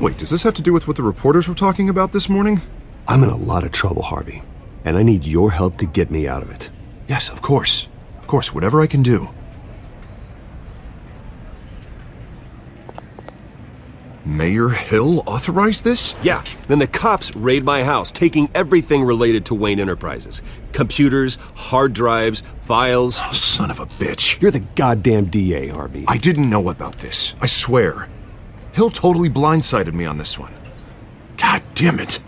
Wait, does this have to do with what the reporters were talking about this morning? I'm in a lot of trouble, Harvey, and I need your help to get me out of it. Yes, of course. Of course, whatever I can do. Mayor Hill authorized this? Yeah, then the cops raid my house, taking everything related to Wayne Enterprises. Computers, hard drives, files. Oh, son of a bitch. You're the goddamn DA, Harvey. I didn't know about this. I swear. Hill totally blindsided me on this one. God damn it.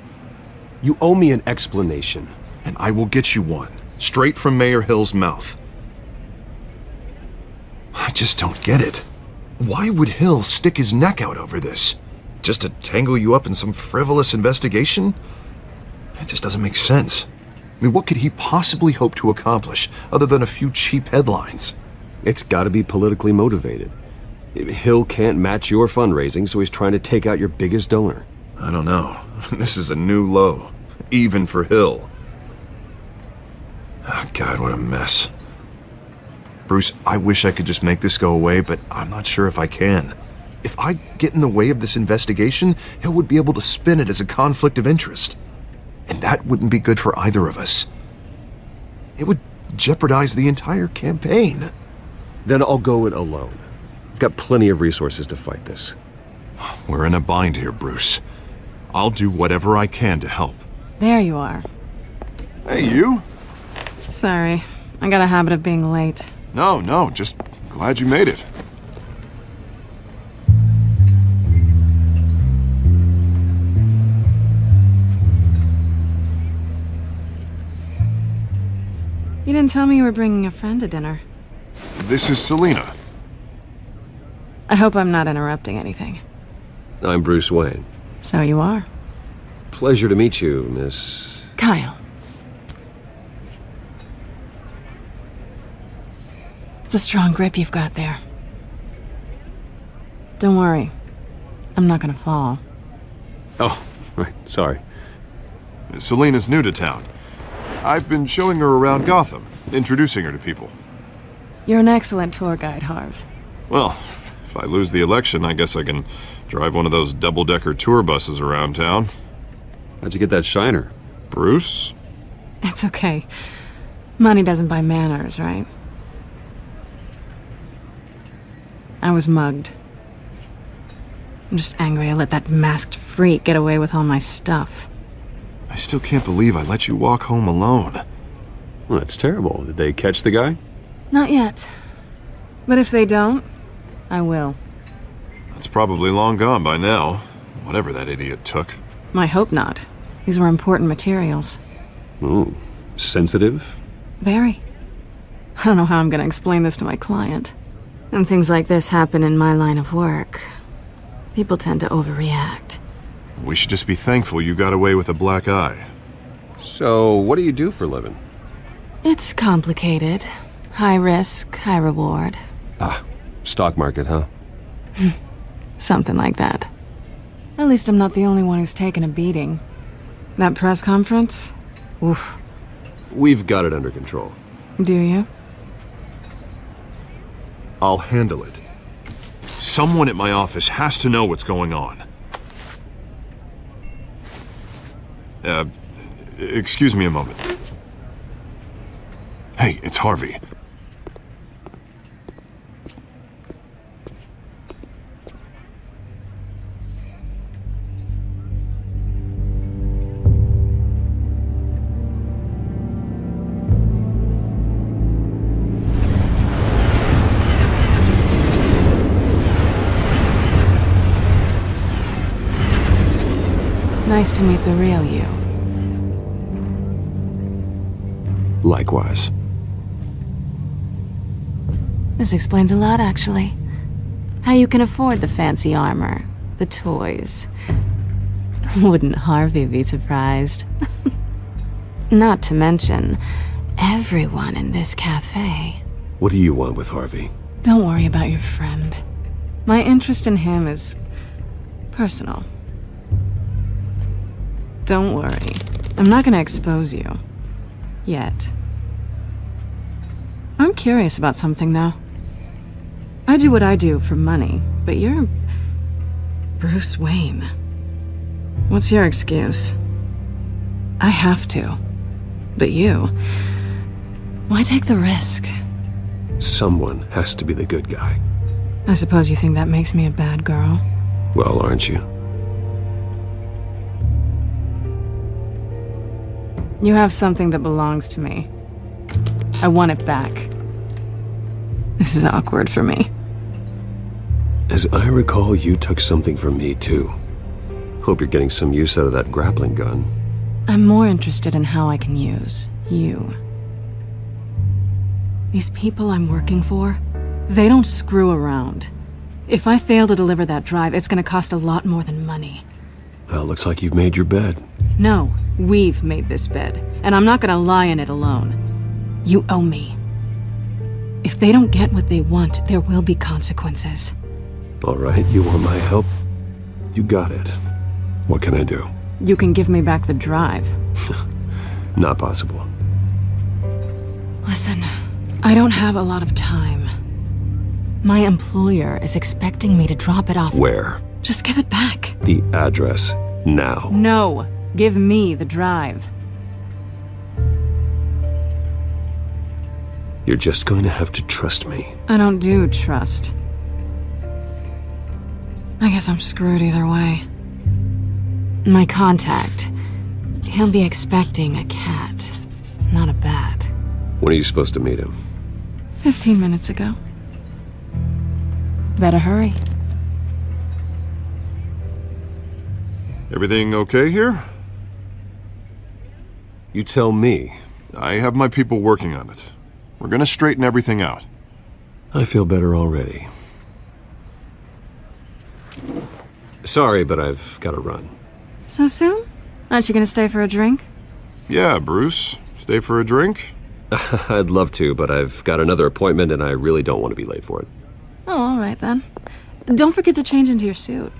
You owe me an explanation. And I will get you one. Straight from Mayor Hill's mouth. I just don't get it. Why would Hill stick his neck out over this? Just to tangle you up in some frivolous investigation? It just doesn't make sense. I mean, what could he possibly hope to accomplish other than a few cheap headlines? It's gotta be politically motivated. Hill can't match your fundraising, so he's trying to take out your biggest donor. I don't know. This is a new low. Even for Hill. Oh, God, what a mess. Bruce, I wish I could just make this go away, but I'm not sure if I can. If I get in the way of this investigation, Hill would be able to spin it as a conflict of interest. And that wouldn't be good for either of us. It would jeopardize the entire campaign. Then I'll go it alone. I've got plenty of resources to fight this. We're in a bind here, Bruce. I'll do whatever I can to help. There you are. Hey, you? Sorry, I got a habit of being late. No, just glad you made it. You didn't tell me you were bringing a friend to dinner. This is Selina. I hope I'm not interrupting anything. I'm Bruce Wayne. So you are. Pleasure to meet you, Miss... Kyle. It's a strong grip you've got there. Don't worry. I'm not gonna fall. Oh, right, sorry. Selina's new to town. I've been showing her around Gotham, introducing her to people. You're an excellent tour guide, Harv. Well, if I lose the election, I guess I can drive one of those double-decker tour buses around town. How'd you get that shiner? Bruce? It's okay. Money doesn't buy manners, right? I was mugged. I'm just angry I let that masked freak get away with all my stuff. I still can't believe I let you walk home alone. Well, that's terrible. Did they catch the guy? Not yet. But if they don't, I will. That's probably long gone by now, whatever that idiot took. I hope not. These were important materials. Ooh, sensitive? Very. I don't know how I'm gonna explain this to my client. And things like this happen in my line of work. People tend to overreact. We should just be thankful you got away with a black eye. So, what do you do for a living? It's complicated. High risk, high reward. Ah, stock market, huh? Something like that. At least I'm not the only one who's taken a beating. That press conference? Oof. We've got it under control. Do you? I'll handle it. Someone at my office has to know what's going on. Excuse me a moment. Hey, it's Harvey. Nice to meet the real you. Likewise. This explains a lot, actually. How you can afford the fancy armor, the toys. Wouldn't Harvey be surprised? Not to mention, everyone in this cafe. What do you want with Harvey? Don't worry about your friend. My interest in him is personal. Don't worry. I'm not gonna expose you. Yet. I'm curious about something, though. I do what I do for money, but you're Bruce Wayne. What's your excuse? I have to. But you... why take the risk? Someone has to be the good guy. I suppose you think that makes me a bad girl? Well, aren't you? You have something that belongs to me. I want it back. This is awkward for me. As I recall, you took something from me, too. Hope you're getting some use out of that grappling gun. I'm more interested in how I can use you. These people I'm working for, they don't screw around. If I fail to deliver that drive, it's gonna cost a lot more than money. Well, looks like you've made your bed. No, we've made this bed, and I'm not gonna lie in it alone. You owe me. If they don't get what they want, there will be consequences. All right, you want my help? You got it. What can I do? You can give me back the drive. Not possible. Listen, I don't have a lot of time. My employer is expecting me to drop it off. Where? Just give it back. The address, now. No, give me the drive. You're just going to have to trust me. I don't do trust. I guess I'm screwed either way. My contact. He'll be expecting a cat, not a bat. When are you supposed to meet him? 15 minutes ago. Better hurry. Everything okay here? You tell me. I have my people working on it. We're gonna straighten everything out. I feel better already. Sorry, but I've got to run. So soon? Aren't you gonna stay for a drink? Yeah, Bruce. Stay for a drink? I'd love to, but I've got another appointment and I really don't want to be late for it. Oh, all right then. Don't forget to change into your suit.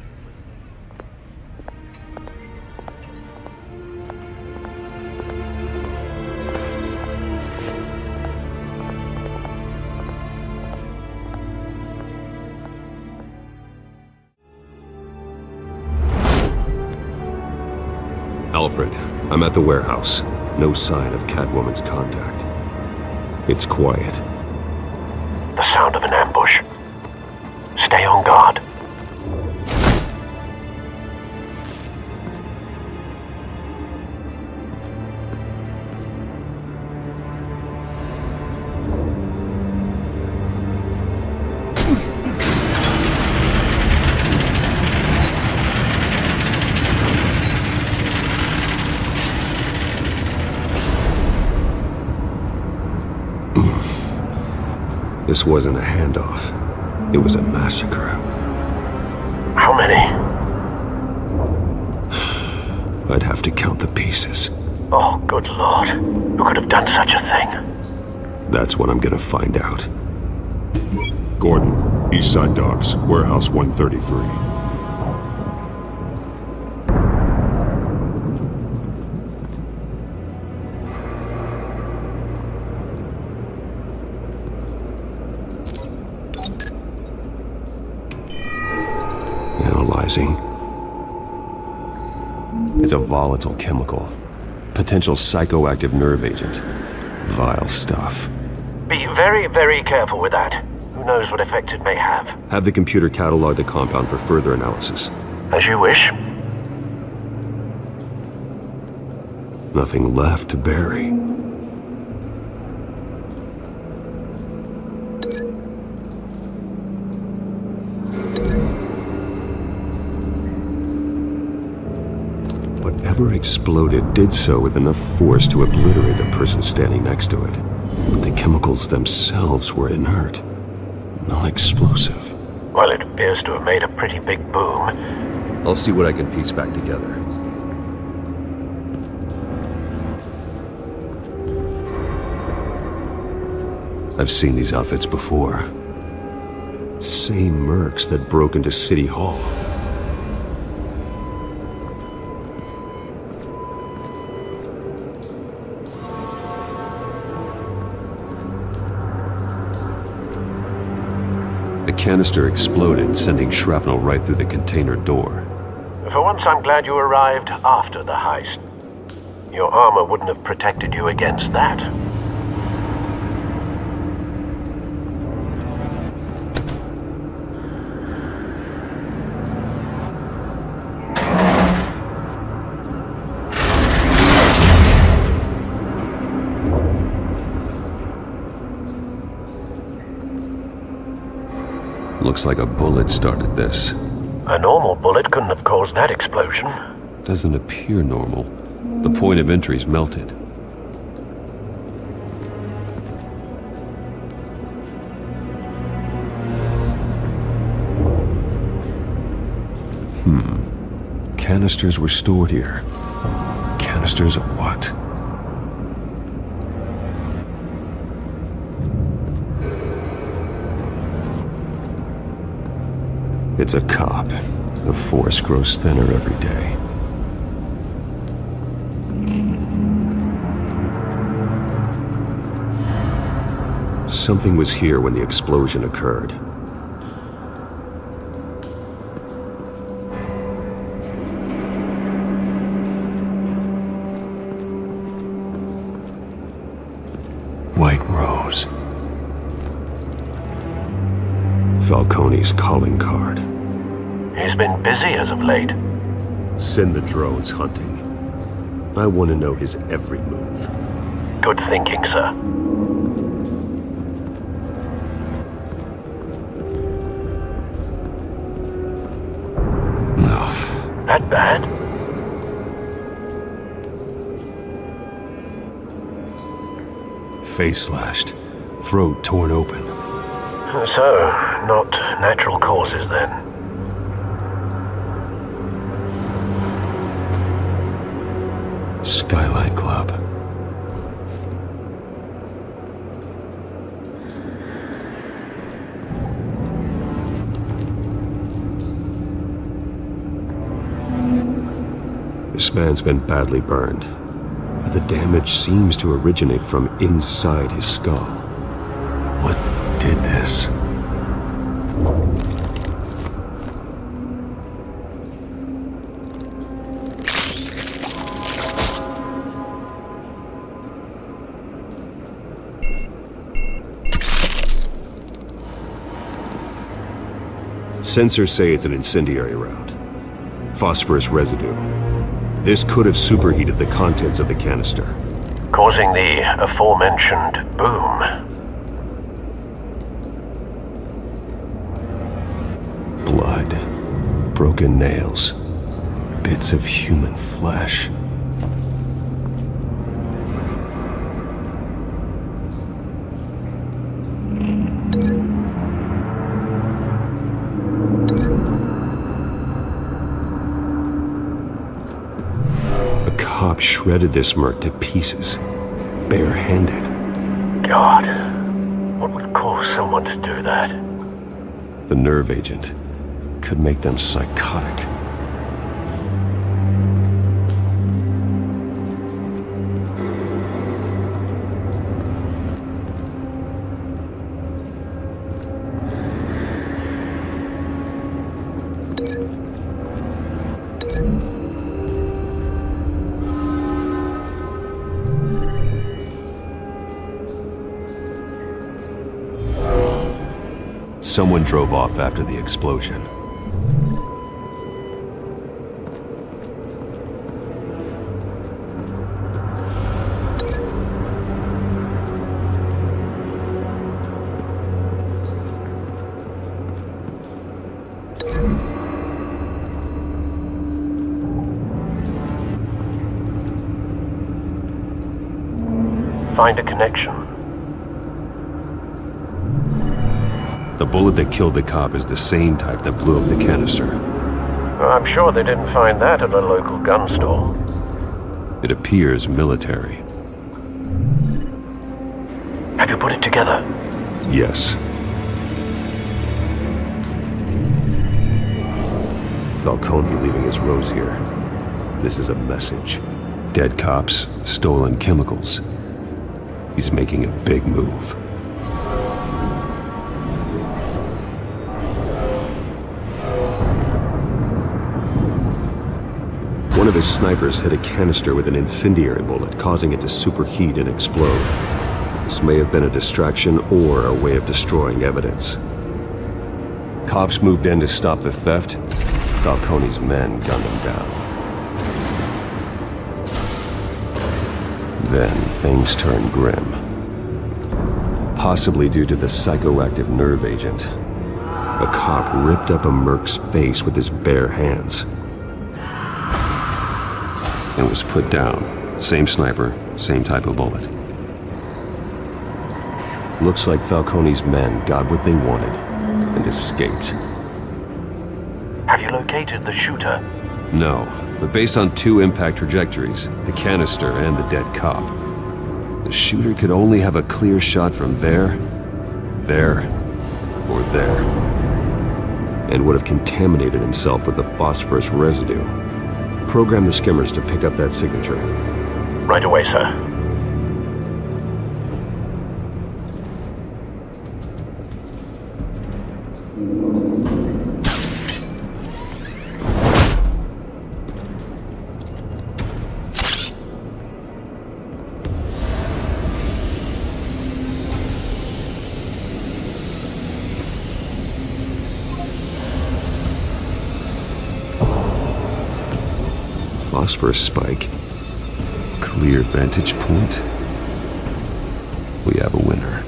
Alfred, I'm at the warehouse. No sign of Catwoman's contact. It's quiet. The sound of an ambush. Stay on guard. This wasn't a handoff. It was a massacre. How many? I'd have to count the pieces. Oh, good lord. Who could have done such a thing? That's what I'm gonna find out. Gordon, Eastside Docks, Warehouse 133. Analyzing. It's a volatile chemical. Potential psychoactive nerve agent. Vile stuff. Be very, very careful with that. Who knows what effect it may have. Have the computer catalog the compound for further analysis. As you wish. Nothing left to bury. Whatever exploded did so with enough force to obliterate the person standing next to it. But the chemicals themselves were inert, non-explosive. Well, it appears to have made a pretty big boom. I'll see what I can piece back together. I've seen these outfits before. Same mercs that broke into City Hall. The canister exploded, sending shrapnel right through the container door. For once, I'm glad you arrived after the heist. Your armor wouldn't have protected you against that. Looks like a bullet started this. A normal bullet couldn't have caused that explosion. Doesn't appear normal. The point of entry's melted. Canisters were stored here. Canisters of what? It's a cop. The force grows thinner every day. Something was here when the explosion occurred. White Rose. Falcone's calling card. He's been busy as of late. Send the drones hunting. I want to know his every move. Good thinking, sir. No. That bad? Face slashed, throat torn open. So, not natural causes then. Skyline Club. This man's been badly burned, but the damage seems to originate from inside his skull. What did this? Sensors say it's an incendiary round. Phosphorus residue. This could have superheated the contents of the canister, causing the aforementioned boom. Blood, broken nails, bits of human flesh. Cop shredded this merc to pieces, bare-handed. God, what would cause someone to do that? The nerve agent could make them psychotic. Someone drove off after the explosion. Find a connection. The bullet that killed the cop is the same type that blew up the canister. I'm sure they didn't find that at a local gun store. It appears military. Have you put it together? Yes. Falcone leaving his rose here. This is a message. Dead cops, stolen chemicals. He's making a big move. One of his snipers hit a canister with an incendiary bullet, causing it to superheat and explode. This may have been a distraction or a way of destroying evidence. Cops moved in to stop the theft. Falcone's men gunned them down. Then things turned grim. Possibly due to the psychoactive nerve agent. A cop ripped up a merc's face with his bare hands. And was put down. Same sniper, same type of bullet. Looks like Falcone's men got what they wanted and escaped. Have you located the shooter? No, but based on two impact trajectories, the canister and the dead cop, the shooter could only have a clear shot from there, or there, and would have contaminated himself with the phosphorus residue. Program the skimmers to pick up that signature. Right away, sir. phosphorus spike. Clear vantage point. We have a winner.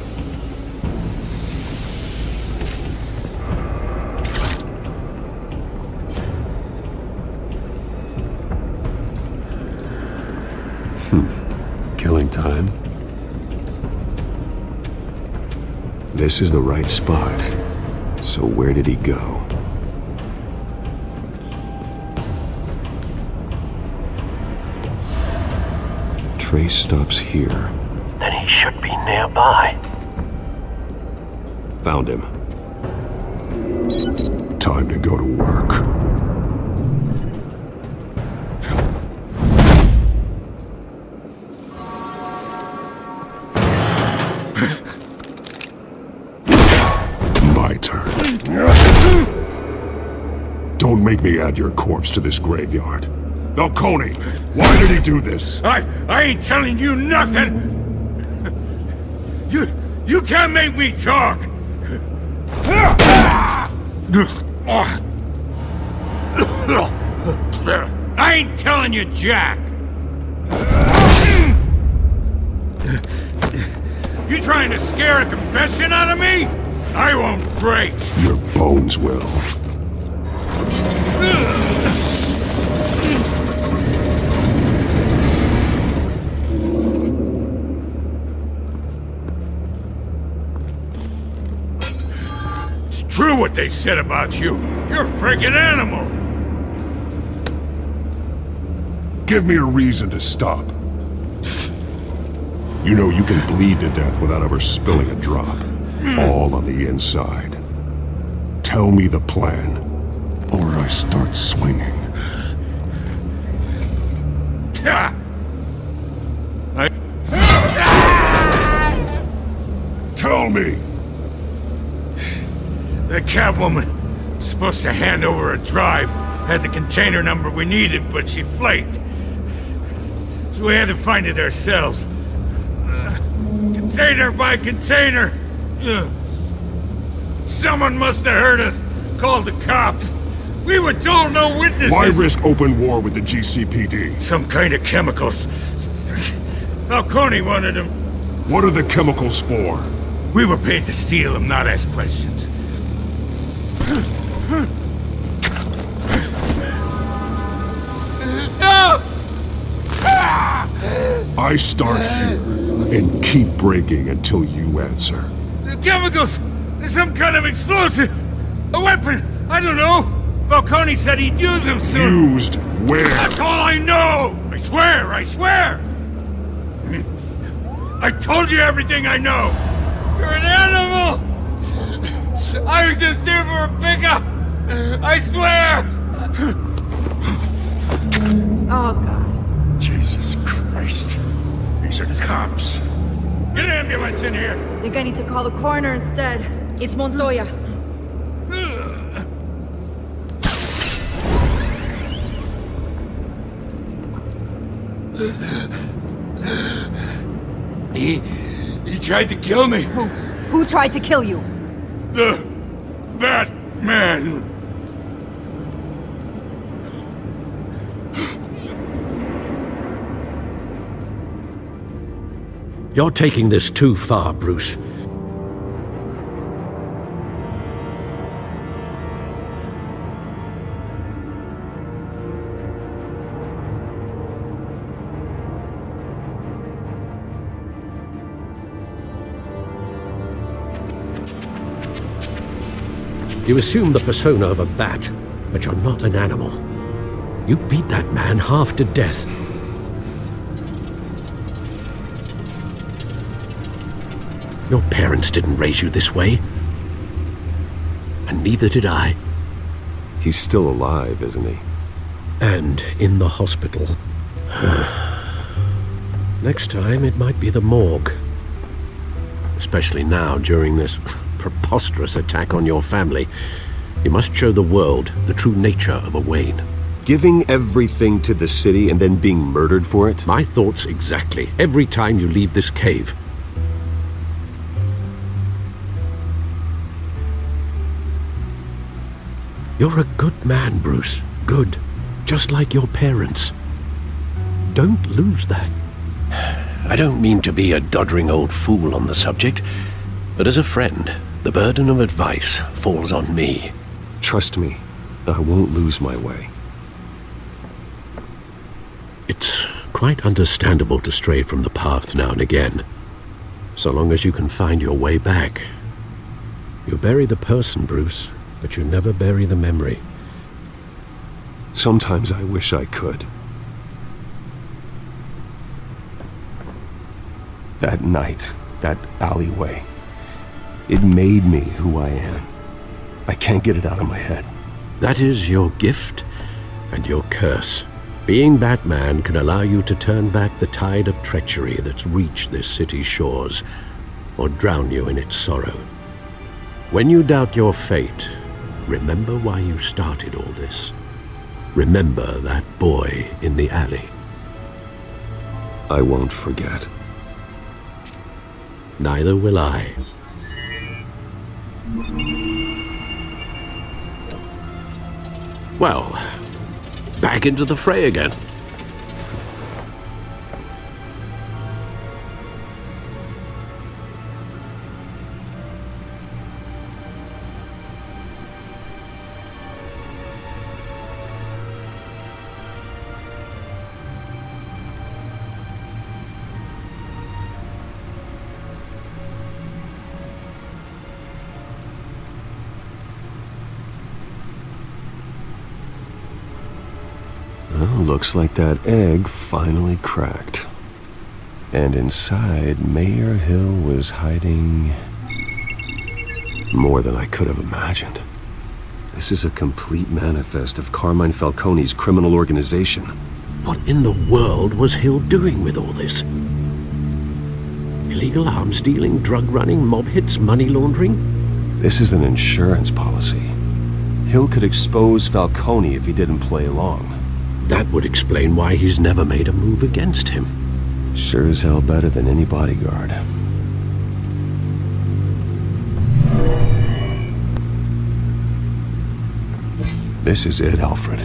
Killing time. This is the right spot. So where did he go? Trace stops here. Then he should be nearby. Found him. Time to go to work. My turn. Don't make me add your corpse to this graveyard. Falcone, why did he do this? I ain't telling you nothing! You can't make me talk! I ain't telling you jack! You trying to scare a confession out of me? I won't break! Your bones will. True what they said about you. You're a friggin' animal. Give me a reason to stop. You know you can bleed to death without ever spilling a drop. All on the inside. Tell me the plan, or I start swinging. Tell me! The Catwoman was supposed to hand over a drive. Had the container number we needed, but she flaked. So we had to find it ourselves. Container by container. Someone must have heard us. Called the cops. We were told no witnesses. Why risk open war with the GCPD? Some kind of chemicals. Falcone wanted them. What are the chemicals for? We were paid to steal them, not ask questions. No! I start here and keep breaking until you answer. The chemicals! There's some kind of explosive! A weapon! I don't know! Falcone said he'd use them soon! Used where? That's all I know! I swear! I swear! I told you everything I know! You're an animal! I was just here for a pickup! I swear! Oh, God. Jesus Christ. These are cops. Get an ambulance in here! Think I need to call the coroner instead. It's Montoya. He tried to kill me. Who tried to kill you? The Batman. You're taking this too far, Bruce. You assume the persona of a bat, but you're not an animal. You beat that man half to death. Your parents didn't raise you this way. And neither did I. He's still alive, isn't he? And in the hospital. Next time, it might be the morgue. Especially now, during this preposterous attack on your family. You must show the world the true nature of a Wayne. Giving everything to the city and then being murdered for it? My thoughts exactly. Every time you leave this cave. You're a good man, Bruce. Good. Just like your parents. Don't lose that. I don't mean to be a doddering old fool on the subject, but as a friend, the burden of advice falls on me. Trust me, I won't lose my way. It's quite understandable to stray from the path now and again, so long as you can find your way back. You bury the person, Bruce, but you never bury the memory. Sometimes I wish I could. That night, that alleyway, it made me who I am. I can't get it out of my head. That is your gift and your curse. Being Batman can allow you to turn back the tide of treachery that's reached this city's shores, or drown you in its sorrow. When you doubt your fate, remember why you started all this. Remember that boy in the alley. I won't forget. Neither will I. Well, back into the fray again. Well, looks like that egg finally cracked. And inside, Mayor Hill was hiding more than I could have imagined. This is a complete manifest of Carmine Falcone's criminal organization. What in the world was Hill doing with all this? Illegal arms dealing, drug running, mob hits, money laundering? This is an insurance policy. Hill could expose Falcone if he didn't play along. That would explain why he's never made a move against him. Sure as hell better than any bodyguard. This is it, Alfred.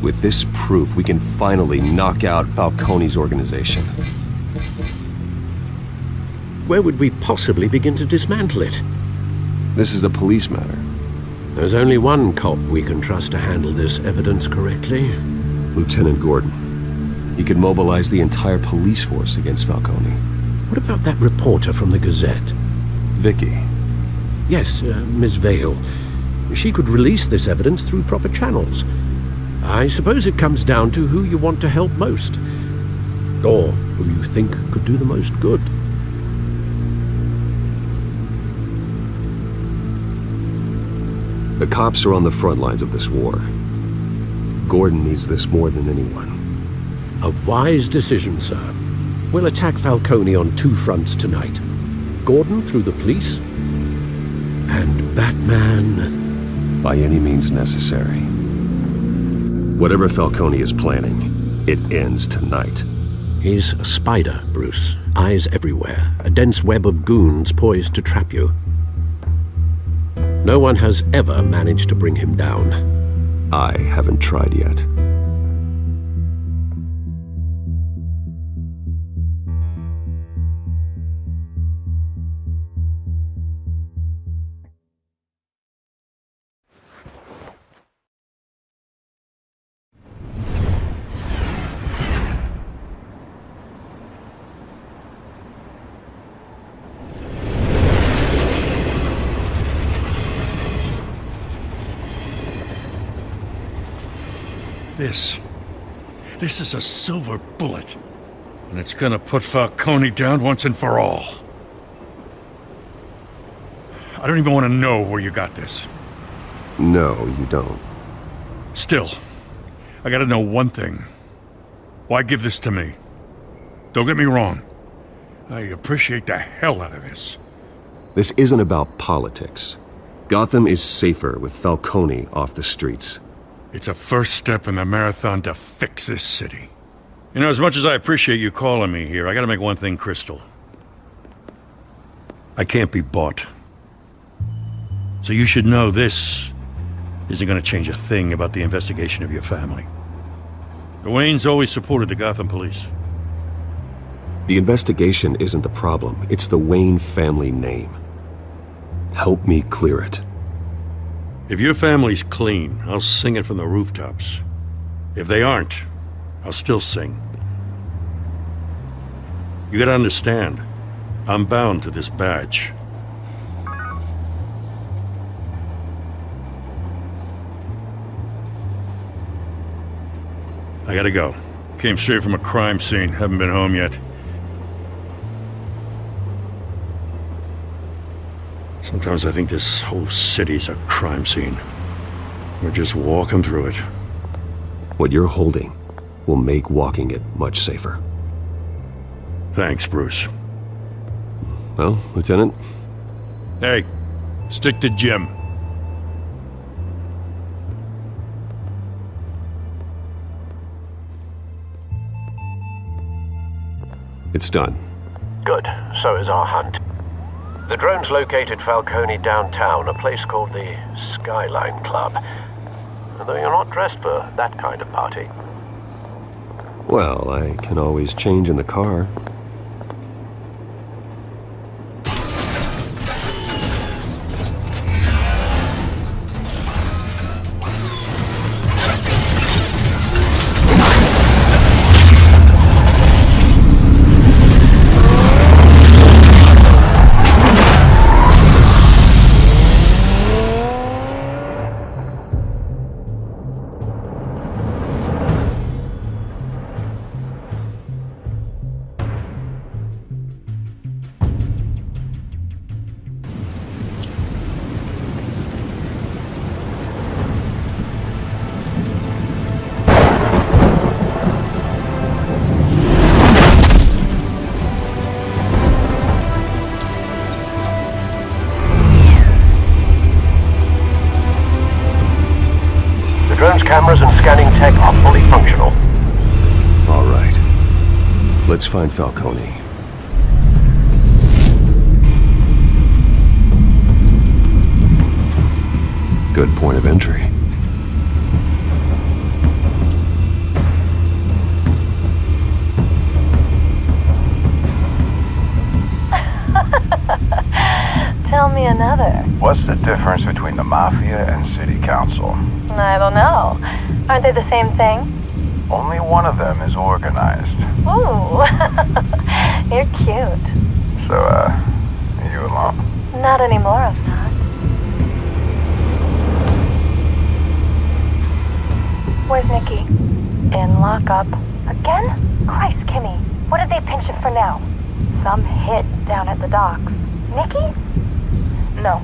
With this proof, we can finally knock out Falcone's organization. Where would we possibly begin to dismantle it? This is a police matter. There's only one cop we can trust to handle this evidence correctly. Lieutenant Gordon. He could mobilize the entire police force against Falcone. What about that reporter from the Gazette? Vicky. Yes, Miss Vale. She could release this evidence through proper channels. I suppose it comes down to who you want to help most. Or who you think could do the most good. The cops are on the front lines of this war. Gordon needs this more than anyone. A wise decision, sir. We'll attack Falcone on two fronts tonight. Gordon through the police, and Batman... by any means necessary. Whatever Falcone is planning, it ends tonight. He's a spider, Bruce. Eyes everywhere. A dense web of goons poised to trap you. No one has ever managed to bring him down. I haven't tried yet. This is a silver bullet. And it's gonna put Falcone down once and for all. I don't even want to know where you got this. No, you don't. Still, I gotta know one thing. Why give this to me? Don't get me wrong. I appreciate the hell out of this. This isn't about politics. Gotham is safer with Falcone off the streets. It's a first step in the marathon to fix this city. You know, as much as I appreciate you calling me here, I gotta make one thing crystal. I can't be bought. So you should know this isn't gonna change a thing about the investigation of your family. The Waynes always supported the Gotham police. The investigation isn't the problem. It's the Wayne family name. Help me clear it. If your family's clean, I'll sing it from the rooftops. If they aren't, I'll still sing. You gotta understand, I'm bound to this badge. I gotta go. Came straight from a crime scene, haven't been home yet. Sometimes I think this whole city's a crime scene. We're just walking through it. What you're holding will make walking it much safer. Thanks, Bruce. Well, Lieutenant? Hey, stick to Jim. It's done. Good. So is our hunt. The drones located Falcone downtown, a place called the Skyline Club. Though you're not dressed for that kind of party. Well, I can always change in the car. Cameras and scanning tech are fully functional. All right. Let's find Falcone. Good point of entry. Tell me another. What's the difference between the Mafia and City Council? I don't know. Aren't they the same thing? Only one of them is organized. Ooh, you're cute. So, are you alone? Not anymore, I'm not. Where's Nikki? In lockup. Again? Christ, Kimmy. What did they pinch him for now? Some hit down at the docks. Nikki? No.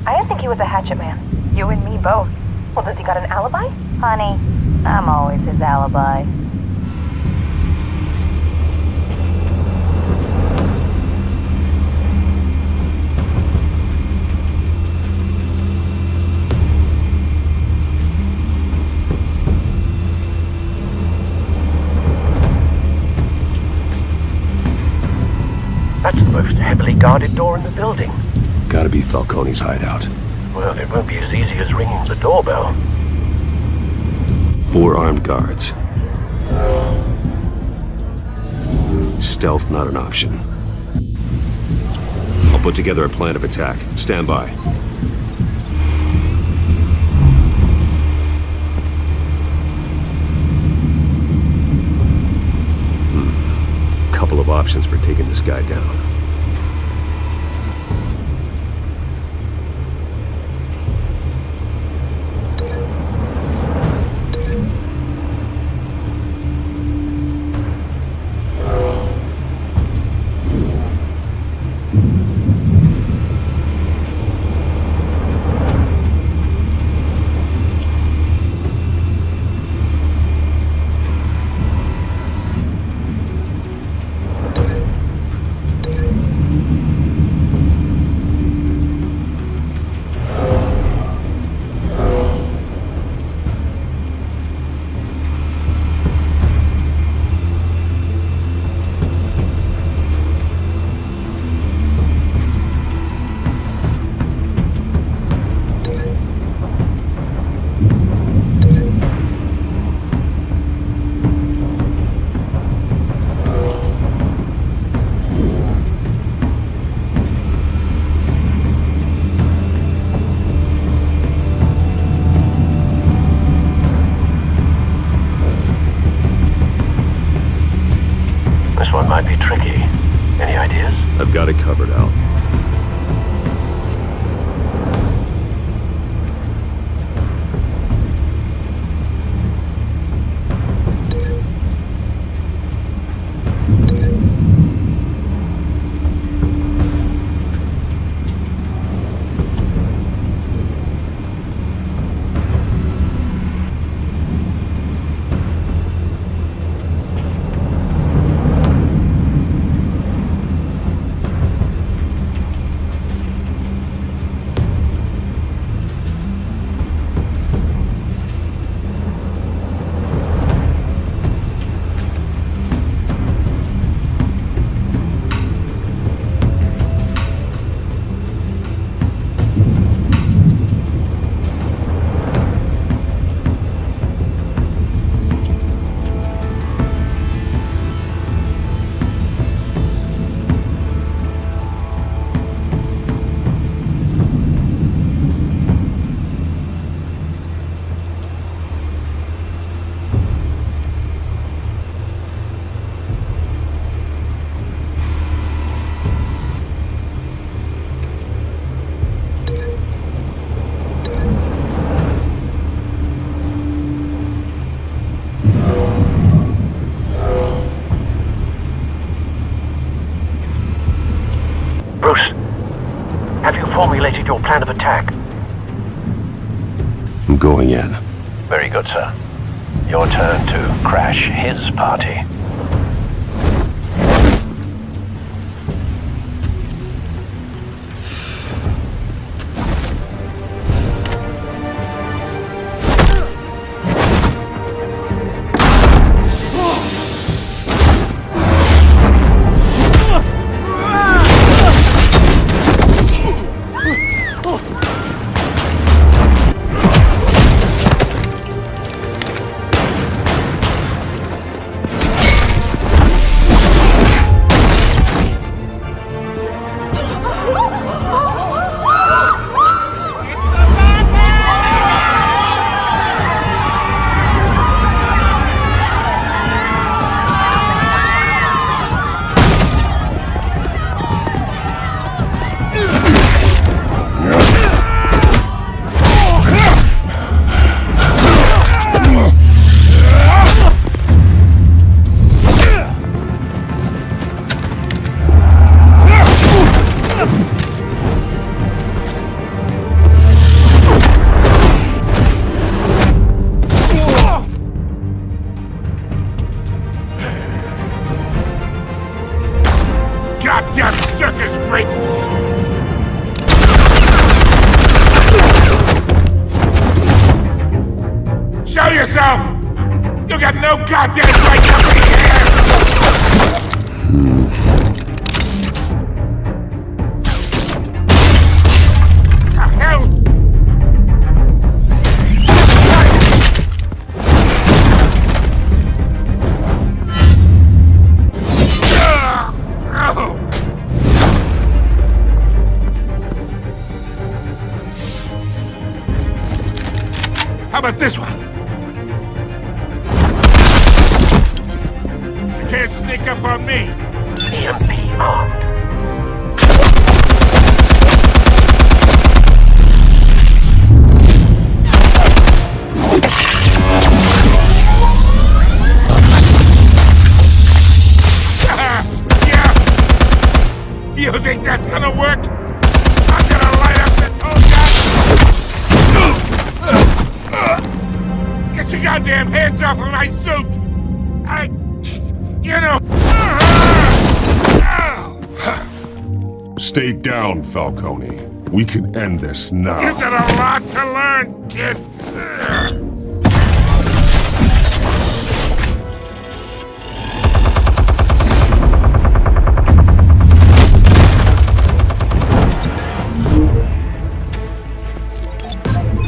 I didn't think he was a hatchet man. You and me both. Well, does he got an alibi? Honey, I'm always his alibi. That's the most heavily guarded door in the building. Gotta be Falcone's hideout. Well, it won't be as easy as ringing the doorbell. 4 armed guards. Stealth not an option. I'll put together a plan of attack. Stand by. Couple of options for taking this guy down. covered out. Bruce, have you formulated your plan of attack? I'm going in. Very good, sir. Your turn to crash his party. Goddamn circus freak! Show yourself! You got no goddamn right to be here! The hell? How about this one? You can't sneak up on me. EMP armed. Yeah. You think that's gonna work? I'm gonna light up this whole Get your goddamn hands off of my suit! Stay down, Falcone. We can end this now. You've got a lot to learn, kid.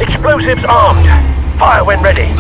Explosives armed. Fire when ready.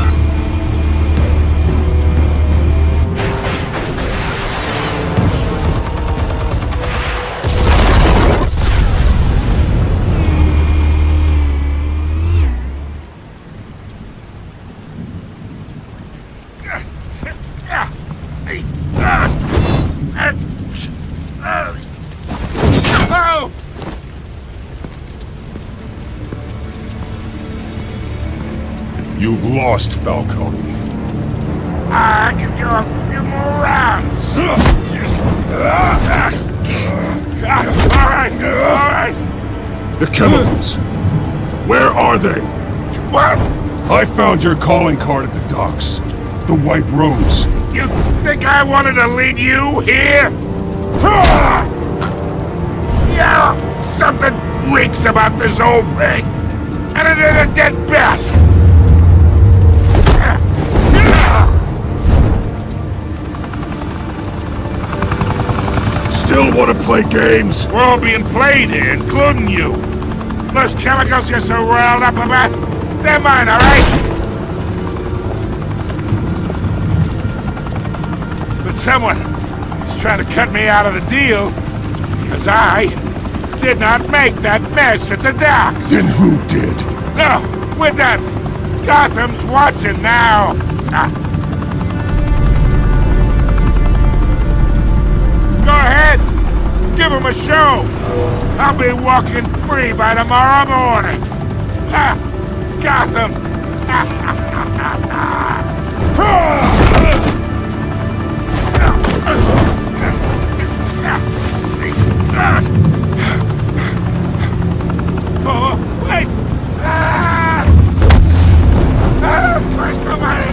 You've lost, Falcone. I can go a few more rounds. All right. The chemicals. Where are they? What? I found your calling card at the docks. The White Rose. You think I wanted to lead you here? Yeah, something reeks about this whole thing. And it is a dead best. Still want to play games? We're all being played here, including you. Those chemicals you're so riled up about, they're mine, all right? But someone is trying to cut me out of the deal because I did not make that mess at the docks. Then who did? No, we're done. Gotham's watching now. Go ahead. Give him a show. I'll be walking free by tomorrow morning. Gotham. Oh, wait. Christ almighty.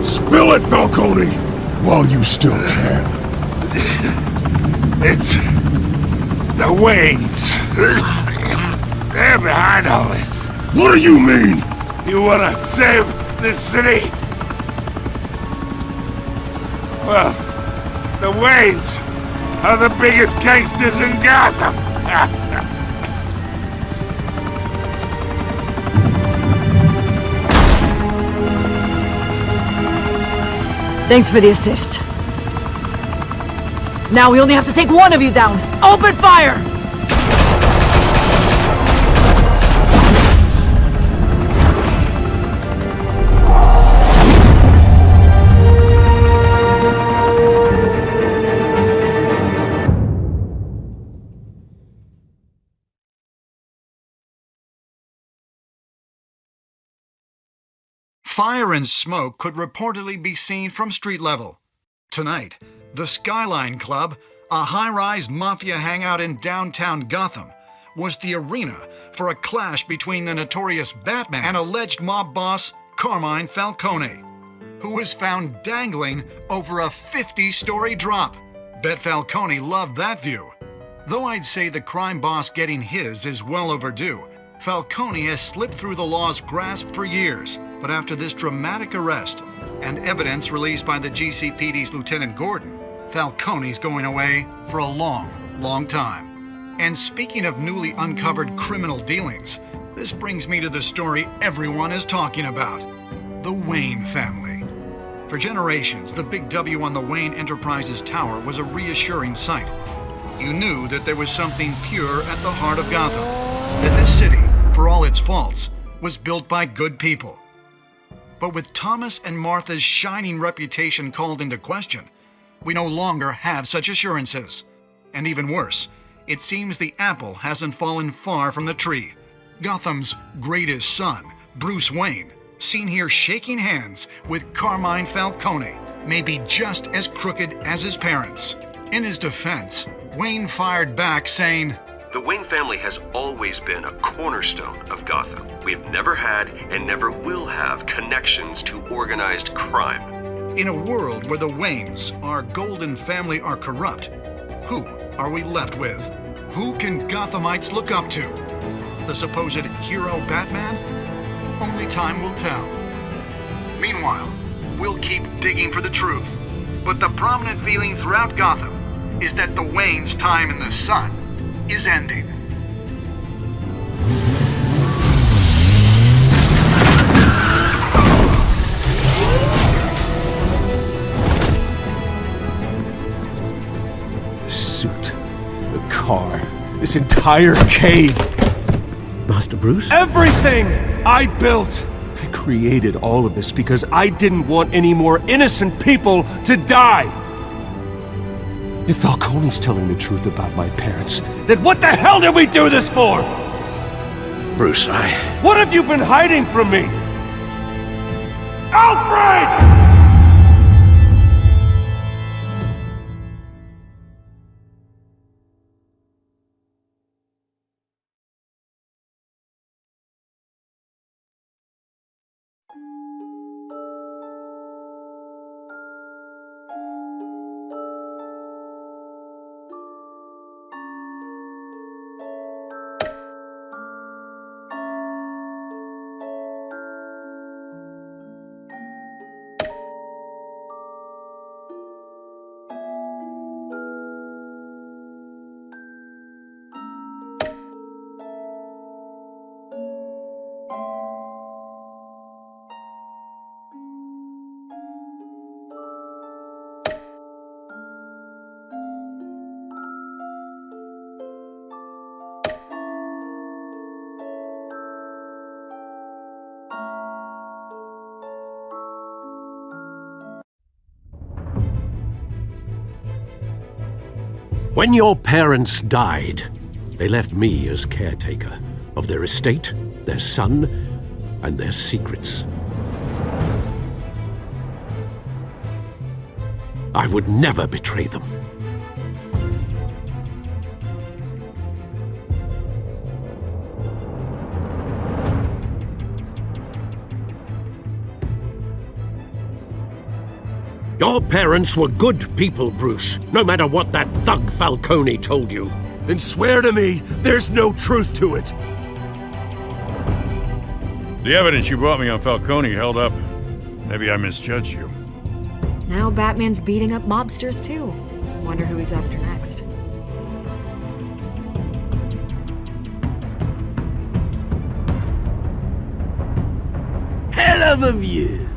Spill it, Falcone, while you still can. It's the Waynes. They're behind all this. What do you mean? You want to save this city? Well, the Waynes are the biggest gangsters in Gotham. Thanks for the assist. Now we only have to take one of you down. Open fire! Fire and smoke could reportedly be seen from street level. Tonight, the Skyline Club, a high-rise mafia hangout in downtown Gotham, was the arena for a clash between the notorious Batman and alleged mob boss Carmine Falcone, who was found dangling over a 50-story drop. Bet Falcone loved that view. Though I'd say the crime boss getting his is well overdue, Falcone has slipped through the law's grasp for years. But after this dramatic arrest and evidence released by the GCPD's Lieutenant Gordon, Falcone's going away for a long, long time. And speaking of newly uncovered criminal dealings, this brings me to the story everyone is talking about: the Wayne family. For generations, the big W on the Wayne Enterprises Tower was a reassuring sight. You knew that there was something pure at the heart of Gotham, that this city, for all its faults, was built by good people. But with Thomas and Martha's shining reputation called into question, we no longer have such assurances. And even worse, it seems the apple hasn't fallen far from the tree. Gotham's greatest son, Bruce Wayne, seen here shaking hands with Carmine Falcone, may be just as crooked as his parents. In his defense, Wayne fired back saying, "The Wayne family has always been a cornerstone of Gotham. We have never had and never will have connections to organized crime." In a world where the Waynes, our golden family, are corrupt, who are we left with? Who can Gothamites look up to? The supposed hero Batman? Only time will tell. Meanwhile, we'll keep digging for the truth. But the prominent feeling throughout Gotham is that the Waynes' time in the sun is ending. The suit, the car, this entire cave. Master Bruce? Everything I built! I created all of this because I didn't want any more innocent people to die! If Falcone's telling the truth about my parents, then what the hell did we do this for? Bruce, What have you been hiding from me? Alfred! When your parents died, they left me as caretaker of their estate, their son, and their secrets. I would never betray them. Your parents were good people, Bruce, no matter what that thug Falcone told you. Then swear to me there's no truth to it. The evidence you brought me on Falcone held up. Maybe I misjudged you. Now Batman's beating up mobsters too. Wonder who he's after next. Hell of a view.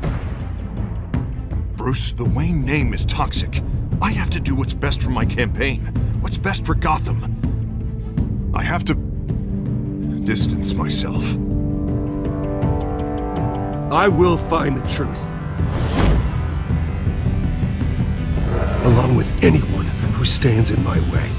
Bruce, the Wayne name is toxic. I have to do what's best for my campaign. What's best for Gotham. I have to distance myself. I will find the truth. Along with anyone who stands in my way.